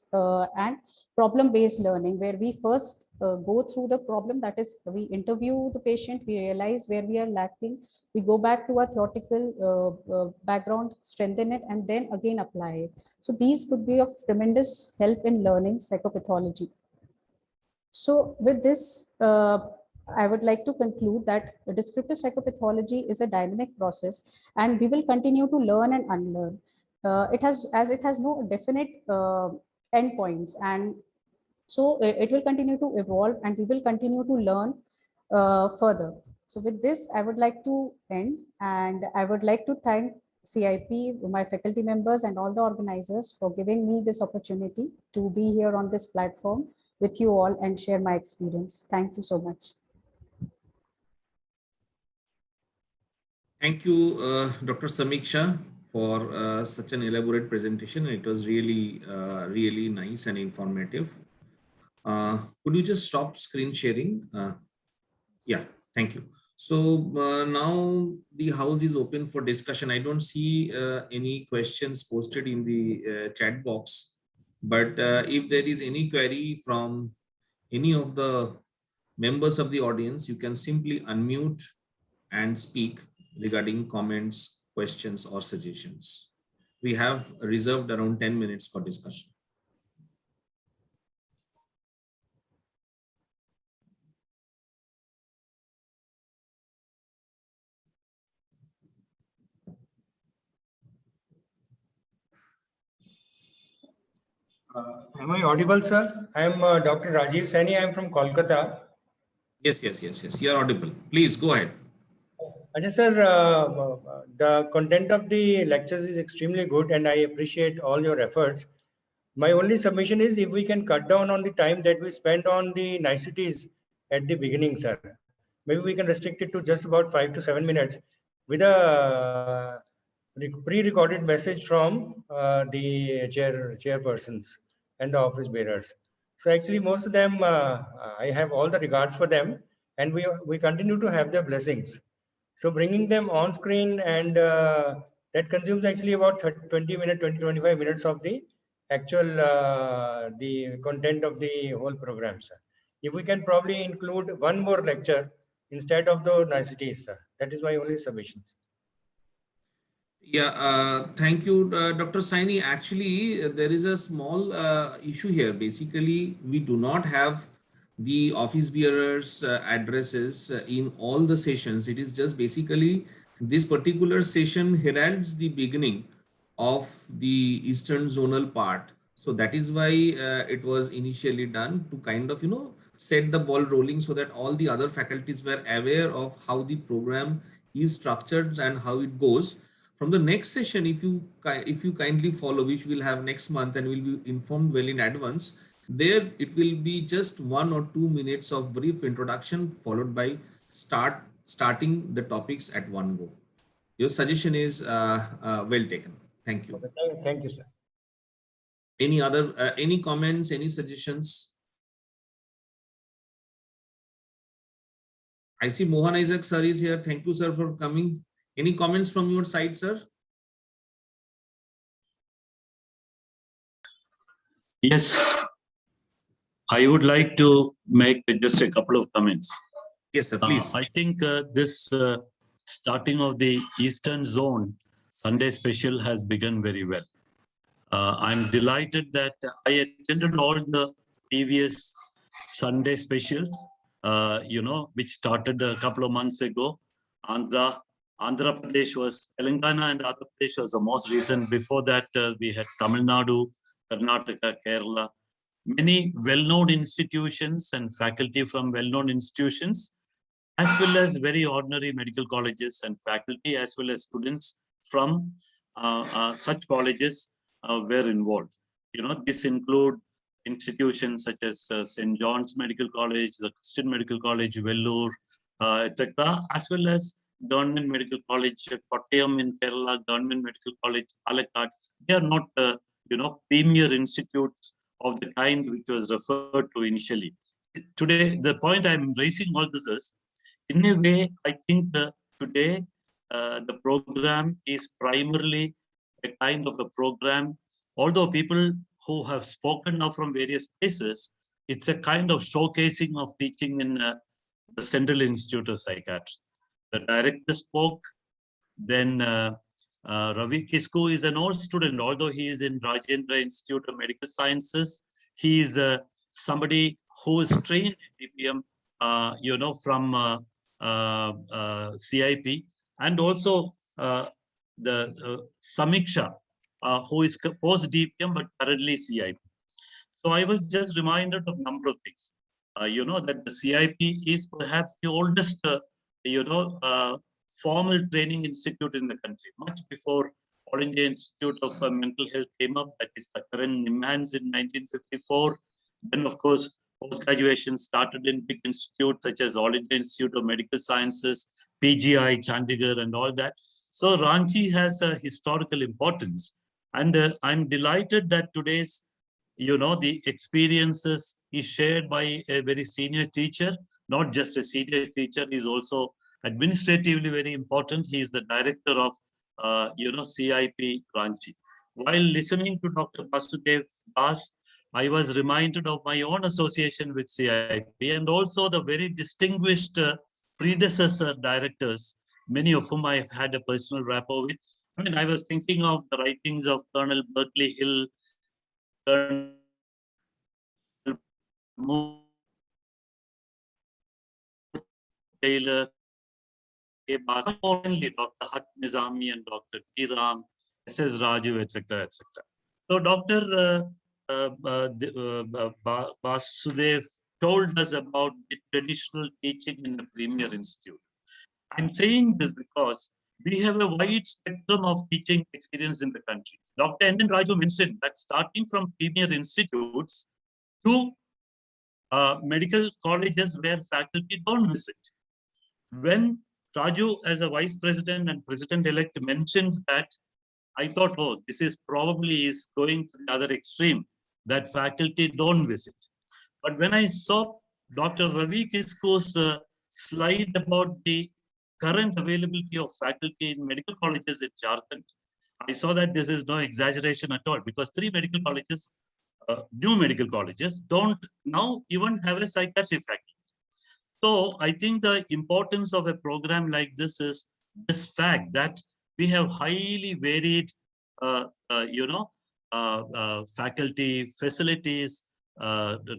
and problem-based learning, where we first go through the problem, that is, we interview the patient, we realize where we are lacking, we go back to our theoretical background, strengthen it, and then again apply it. So these could be of tremendous help in learning psychopathology. So with this, I would like to conclude that the descriptive psychopathology is a dynamic process, and we will continue to learn and unlearn. It has no definite endpoints, and so it will continue to evolve, and we will continue to learn further. So with this, I would like to end, and I would like to thank CIP, my faculty members, and all the organizers for giving me this opportunity to be here on this platform with you all and share my experience. Thank you so much. Thank you, Dr. Samiksha, for such an elaborate presentation. It was really, really nice and informative. Could you just stop screen sharing? Yeah, thank you. So now the house is open for discussion. I don't see any questions posted in the chat box, but if there is any query from any of the members of the audience, you can simply unmute and speak regarding comments, questions, or suggestions. We have reserved around 10 minutes for discussion. Am I audible, sir? I am Dr. Rajiv Saini. I am from Kolkata. Yes. You are audible. Please go ahead. Ajay sir, the content of the lectures is extremely good, and I appreciate all your efforts. My only submission is if we can cut down on the time that we spend on the niceties at the beginning, sir. Maybe we can restrict it to just about 5 to 7 minutes with a pre-recorded message from the chairpersons and the office bearers. So actually most of them, I have all the regards for them, and we continue to have their blessings. So bringing them on screen, and that consumes actually about 20 minutes, 25 minutes of the actual the content of the whole program, sir. If we can probably include one more lecture instead of the niceties, sir. That is my only submission. Yeah, thank you, Dr. Saini. Actually, there is a small issue here. Basically, we do not have the office bearers addresses in all the sessions. It is just basically this particular session heralds the beginning of the Eastern Zonal part. So that is why it was initially done to kind of, set the ball rolling so that all the other faculties were aware of how the program is structured and how it goes. From the next session, if you kindly follow, which we'll have next month and will be informed well in advance, there it will be just 1 or 2 minutes of brief introduction followed by starting the topics at one go. Your suggestion is well taken. Thank you. Thank you, sir. Any comments, any suggestions? I see Mohan Isaac sir is here. Thank you, sir, for coming. Any comments from your side, sir? Yes, I would like to make just a couple of comments. Yes, sir, please. I think this starting of the Eastern Zone Sunday special has begun very well. I'm delighted that I attended all the previous Sunday specials, which started a couple of months ago. Andhra Pradesh was, Telangana and Andhra Pradesh was the most recent. Before that, we had Tamil Nadu, Karnataka, Kerala. Many well-known institutions and faculty from well-known institutions as well as very ordinary medical colleges and faculty, as well as students from such colleges were involved. This include institutions such as St. John's Medical College, the Christian Medical College, Vellore, etc., as well as Government Medical College, Kottayam in Kerala, Government Medical College, Palakkad. They are not, premier institutes of the kind which was referred to initially. Today, the point I'm raising all this is, in a way, I think today the program is primarily a kind of a program, although people who have spoken now from various places, it's a kind of showcasing of teaching in the Central Institute of Psychiatry. The director spoke, then Ravi Kisku is an old student, although he is in Rajendra Institute of Medical Sciences. He is somebody who is trained in DPM, from CIP, and also the Samiksha, who is post DPM but currently CIP. So I was just reminded of a number of things. That the CIP is perhaps the oldest, formal training institute in the country, much before All India Institute of Mental Health came up, that is the current NIMHANS in 1954. Then, of course, post-graduation started in big institutes such as All India Institute of Medical Sciences, PGI, Chandigarh, and all that. So Ranchi has a historical importance. And I'm delighted that today's, the experiences is shared by a very senior teacher, not just a senior teacher, he's also administratively very important. He is the director of, CIP Ranchi. While listening to Dr. Vasudev Das, I was reminded of my own association with CIP and also the very distinguished predecessor directors, many of whom I had a personal rapport with. I mean, I was thinking of the writings of Colonel Berkeley Hill, Colonel Taylor, importantly, Dr. Haq Nizami and Dr. T. Ram, S.S. Raju, etc., etc. So Dr. Vasudev told us about the traditional teaching in the premier institute. I'm saying this because we have a wide spectrum of teaching experience in the country. Dr. N. Raju mentioned that starting from premier institutes to medical colleges where faculty don't visit. When Raju, as a vice president and president-elect, mentioned that, I thought, oh, this is probably going to the other extreme, that faculty don't visit. But when I saw Dr. Ravi Kisku's slide about the current availability of faculty in medical colleges in Jharkhand, I saw that this is no exaggeration at all, because 3 medical colleges, new medical colleges, don't now even have a psychiatry faculty. So I think the importance of a program like this is this fact that we have highly varied, faculty, facilities,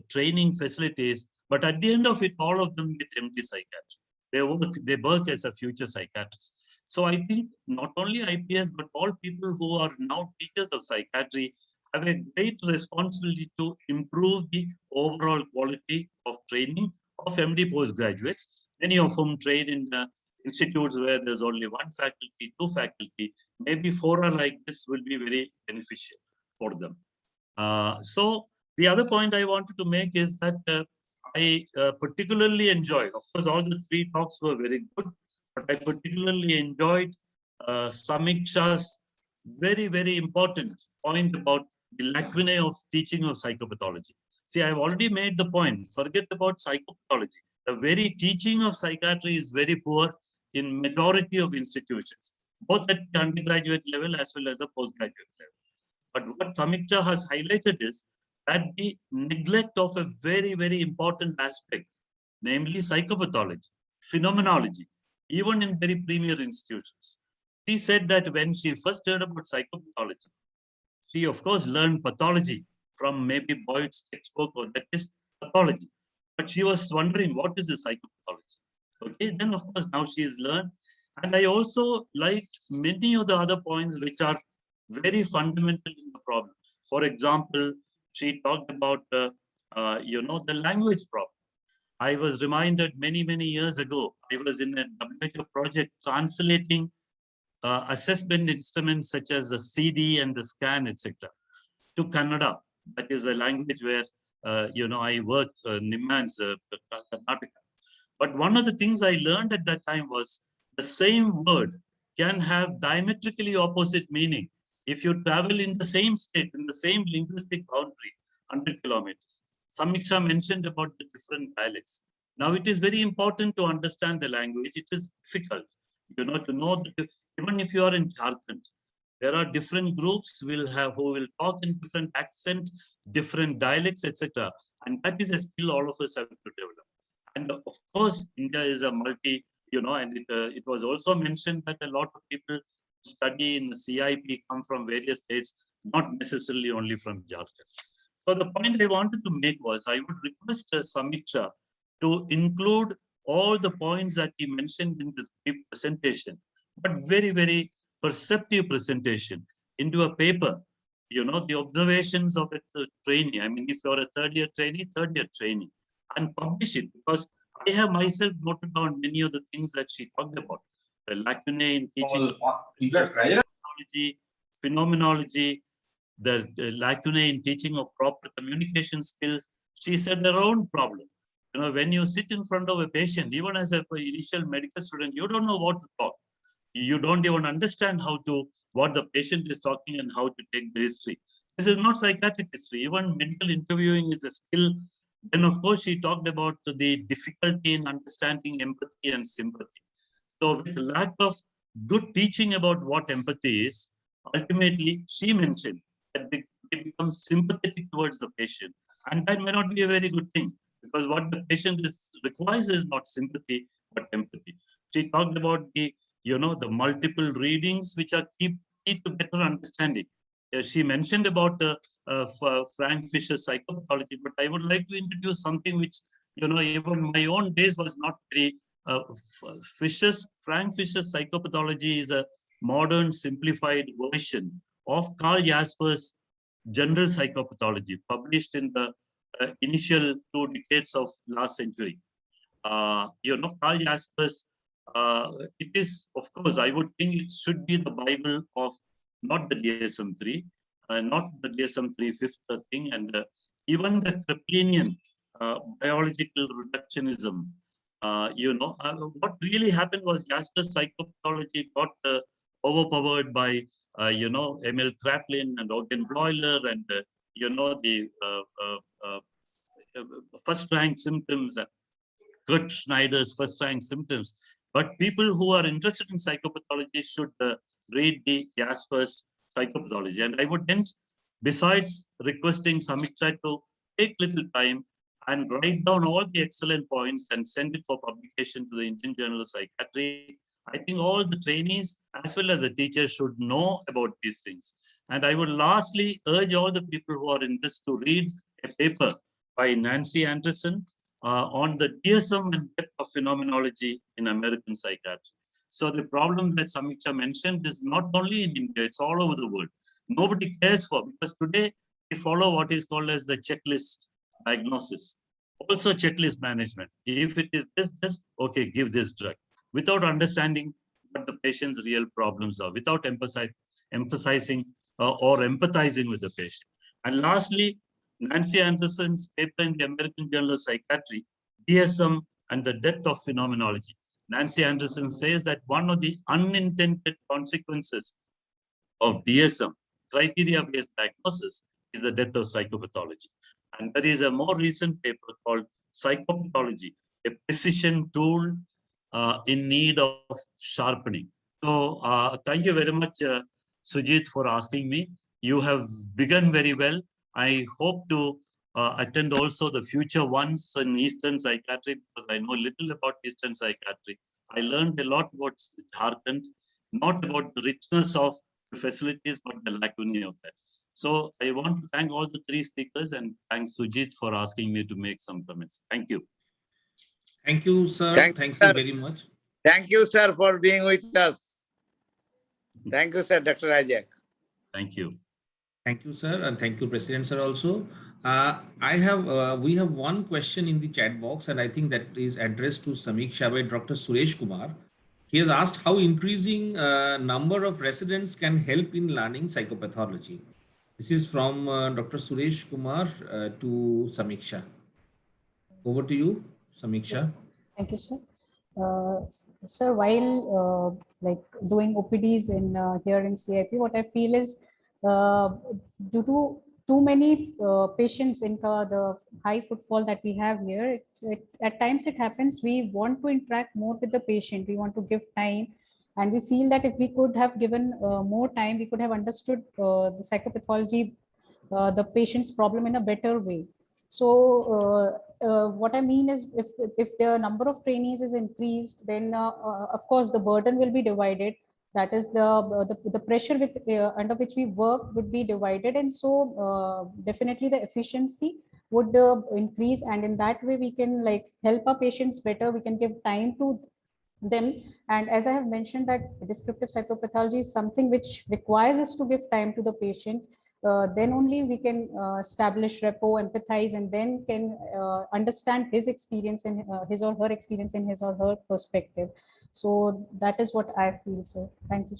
training facilities, but at the end of it, all of them get MD psychiatry. They work as a future psychiatrist. So I think not only IPS, but all people who are now teachers of psychiatry have a great responsibility to improve the overall quality of training of MD postgraduates, many of whom train in the institutes where there's only 1 faculty, 2 faculty. Maybe fora like this will be very beneficial for them. So the other point I wanted to make is that I particularly enjoyed, of course, all the 3 talks were very good, but I particularly enjoyed Samiksha's very, very important point about the lacunae of teaching of psychopathology. See, I've already made the point, forget about psychopathology. The very teaching of psychiatry is very poor in majority of institutions, both at the undergraduate level as well as the postgraduate level. But what Samiksha has highlighted is that the neglect of a very, very important aspect, namely psychopathology, phenomenology, even in very premier institutions. She said that when she first heard about psychopathology, she of course learned pathology from maybe Boyd's textbook, or that is pathology. But she was wondering, what is the psychopathology? Okay, then of course now she has learned. And I also liked many of the other points which are very fundamental in the problem. For example, she talked about the language problem. I was reminded many years ago, I was in a WHO project translating assessment instruments such as the CD and the scan, etc., to Kannada. That is a language where, I work, Nimmans, Karnataka. But one of the things I learned at that time was the same word can have diametrically opposite meaning if you travel in the same state, in the same linguistic boundary, 100 kilometers. Samiksha mentioned about the different dialects. Now it is very important to understand the language. It is difficult, to know that even if you are in Jharkhand, there are different groups who will talk in different accent, different dialects, etc. And that is a skill all of us have to develop. And of course, India is a multi, and it was also mentioned that a lot of people study in the CIP come from various states, not necessarily only from Jharkhand. So the point I wanted to make was, I would request Samiksha to include all the points that he mentioned in this brief presentation, but very perceptive presentation into a paper, the observations of a trainee. I mean, if you're a third year trainee, and publish it, because I have myself noted down many of the things that she talked about. The lacunae in teaching, phenomenology, the lacunae in teaching of proper communication skills. She said her own problem. When you sit in front of a patient, even as an initial medical student, you don't know what to talk. You don't even understand what the patient is talking and how to take the history. This is not psychiatric history. Even medical interviewing is a skill. Then, of course, she talked about the difficulty in understanding empathy and sympathy. So with lack of good teaching about what empathy is, ultimately, she mentioned that they become sympathetic towards the patient. And that may not be a very good thing, because what the patient requires is not sympathy, but empathy. She talked about the multiple readings, which are key to better understanding. She mentioned about Frank Fisher's psychopathology, but I would like to introduce something which, even my own days was not very. Frank Fisher's psychopathology is a modern simplified version of Carl Jasper's general psychopathology, published in the initial 2 decades of last century. Carl Jasper's, it is, of course, I would think it should be the Bible of not the DSM-3, not the DSM-3 fifth thing, and even the Kraepelinian biological reductionism. What really happened was Jasper's psychopathology got overpowered by, Emil Kraepelin and Eugen Bleuler and, the first-rank symptoms, Kurt Schneider's first-rank symptoms. But people who are interested in psychopathology should read the Jasper's psychopathology. And I would end, besides requesting Samiksha to take little time and write down all the excellent points and send it for publication to the Indian Journal of Psychiatry, I think all the trainees as well as the teachers should know about these things. And I would lastly urge all the people who are interested to read a paper by Nancy Anderson on the DSM and depth of phenomenology in American psychiatry. So the problem that Samiksha mentioned is not only in India, it's all over the world. Nobody cares for, because today we follow what is called as the checklist diagnosis. Also checklist management. If it is this, okay, give this drug, without understanding what the patient's real problems are, without emphasizing or empathizing with the patient. And lastly, Nancy Anderson's paper in the American Journal of Psychiatry, DSM and the Depth of Phenomenology. Nancy Anderson says that one of the unintended consequences of DSM, criteria-based diagnosis, is the death of psychopathology. And there is a more recent paper called Psychopathology, a precision tool in need of sharpening. So thank you very much, Sujit, for asking me. You have begun very well. I hope to attend also the future ones in Eastern Psychiatry, because I know little about Eastern Psychiatry. I learned a lot about Jharkhand, not about the richness of the facilities, but the lacunae of that. So I want to thank all the 3 speakers and thank Sujit for asking me to make some comments. Thank you. Thank you, sir. Thank you very much. Thank you, sir, for being with us. Thank you, sir, Dr. Isaac. Thank you. Thank you, sir, and thank you, President, sir, also. We have one question in the chat box, and I think that is addressed to Samiksha by Dr. Suresh Kumar. He has asked how increasing number of residents can help in learning psychopathology. This is from Dr. Suresh Kumar to Samiksha. Over to you, Samiksha. Yes. Thank you, sir. Sir, while like doing OPDs in here in CIP, what I feel is due to too many patients in the high footfall that we have here, at times it happens we want to interact more with the patient. We want to give time, and we feel that if we could have given more time, we could have understood the psychopathology, the patient's problem in a better way. So what I mean is, if the number of trainees is increased, then of course the burden will be divided. That is the pressure with under which we work would be divided, and so definitely the efficiency would increase. And in that way, we can like help our patients better. We can give time to them. And as I have mentioned, that descriptive psychopathology is something which requires us to give time to the patient. Then only we can establish rapport, empathize, and then can understand his experience and his or her experience in his or her perspective. So that is what I feel, sir. Thank you.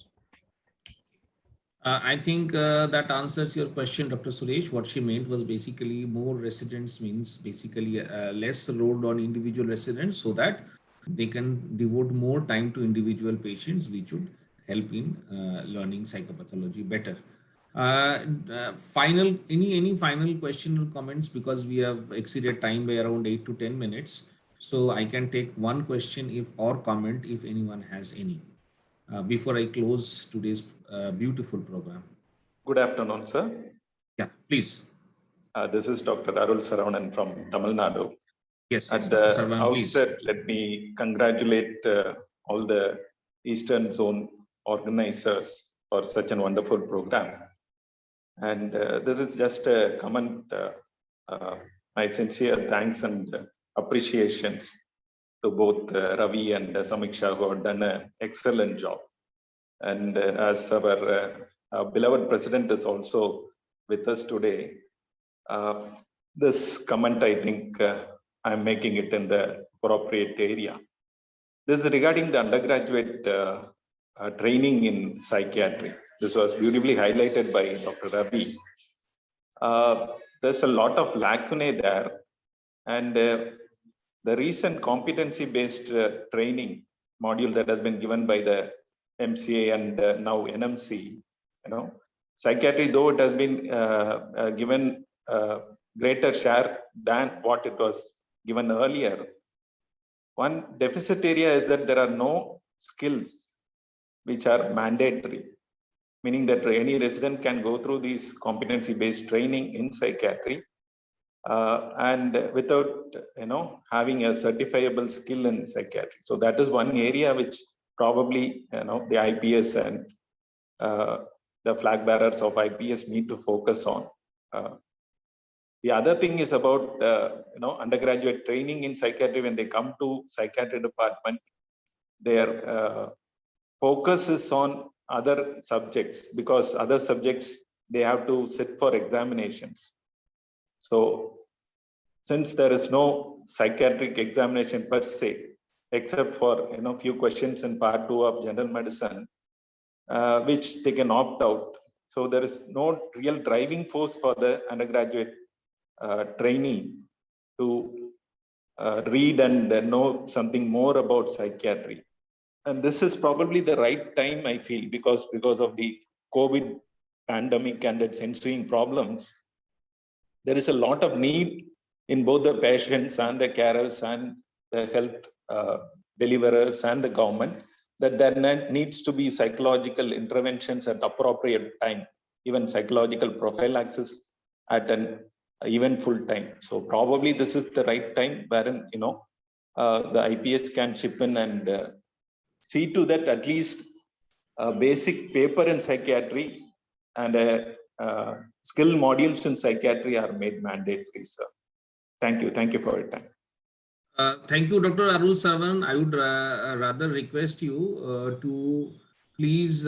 I think that answers your question, Dr. Suresh. What she meant was basically more residents means basically less load on individual residents so that they can devote more time to individual patients, which would help in learning psychopathology better. Any final question or comments, because we have exceeded time by around 8 to 10 minutes. So I can take one question or comment if anyone has any before I close today's beautiful program. Good afternoon, sir. Yeah, please. This is Dr. Arul Saravanan from Tamil Nadu. Yes, At the outset, let me congratulate all the Eastern Zone organizers for such a wonderful program. And this is just a comment. My sincere thanks and appreciations to both Ravi and Samiksha, who have done an excellent job. And as our beloved president is also with us today, this comment, I think I'm making it in the appropriate area. This is regarding the undergraduate training in psychiatry. This was beautifully highlighted by Dr. Ravi. There's a lot of lacunae there, and the recent competency-based training module that has been given by the MCA and now NMC, psychiatry, though it has been given greater share than what it was given earlier. One deficit area is that there are no skills which are mandatory, meaning that any resident can go through these competency-based training in psychiatry and without having a certifiable skill in psychiatry. So that is one area which probably the IPS and the flag bearers of IPS need to focus on. The other thing is about undergraduate training in psychiatry. When they come to psychiatry department, their focus is on other subjects, because other subjects they have to sit for examinations. So since there is no psychiatric examination per se, except for few questions in part 2 of general medicine, which they can opt out. So there is no real driving force for the undergraduate trainee to read and know something more about psychiatry. And this is probably the right time, I feel, because of the COVID pandemic and its ensuing problems. There is a lot of need in both the patients and the carers and the health deliverers and the government, that there needs to be psychological interventions at appropriate time, even psychological prophylaxis at an even full time. So probably this is the right time wherein the IPS can chip in and see to that at least a basic paper in psychiatry and skill modules in psychiatry are made mandatory, sir. Thank you. Thank you for your time. Thank you, Dr. Arul Saravanan. I would rather request you to please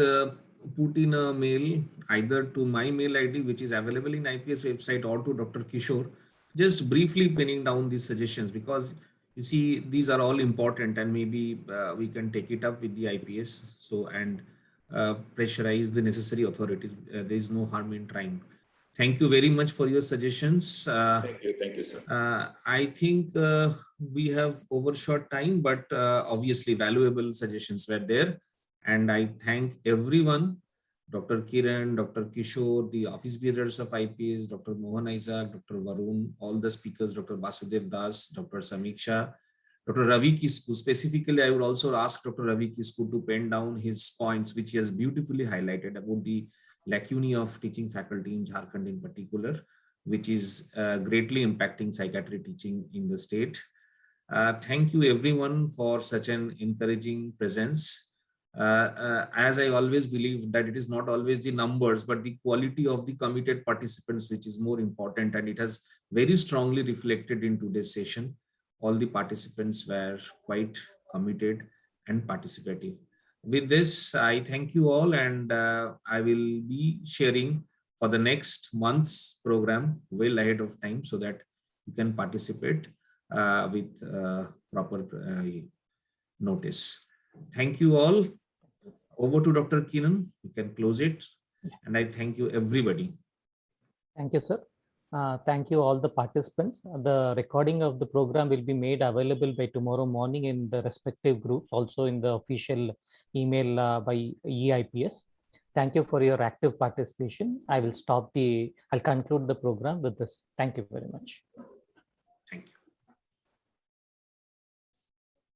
put in a mail either to my mail ID, which is available in IPS website, or to Dr. Kishore, just briefly pinning down these suggestions, because you see, these are all important, and maybe we can take it up with the IPS. So, and pressurize the necessary authorities. There is no harm in trying. Thank you very much for your suggestions. Thank you, sir. I think we have overshot time, but obviously valuable suggestions were there. And I thank everyone, Dr. Kiran, Dr. Kishore, the office bearers of IPS, Dr. Mohan Isaac, Dr. Varun, all the speakers, Dr. Vasudev Das, Dr. Samiksha, Dr. Ravi Kisku. Specifically, I would also ask Dr. Ravi Kisku to pen down his points, which he has beautifully highlighted about the lacunae of teaching faculty in Jharkhand in particular, which is greatly impacting psychiatry teaching in the state. Thank you everyone for such an encouraging presence. As I always believe that it is not always the numbers, but the quality of the committed participants, which is more important, and it has very strongly reflected in today's session. All the participants were quite committed and participative. With this, I thank you all, and I will be sharing for the next month's program well ahead of time, so that you can participate with proper notice. Thank you all. Over to Dr. Kiran. You can close it. And I thank you, everybody. Thank you, sir. Thank you all the participants. The recording of the program will be made available by tomorrow morning in the respective groups, also in the official email by EIPS. Thank you for your active participation. I'll conclude the program with this. Thank you very much. Thank you.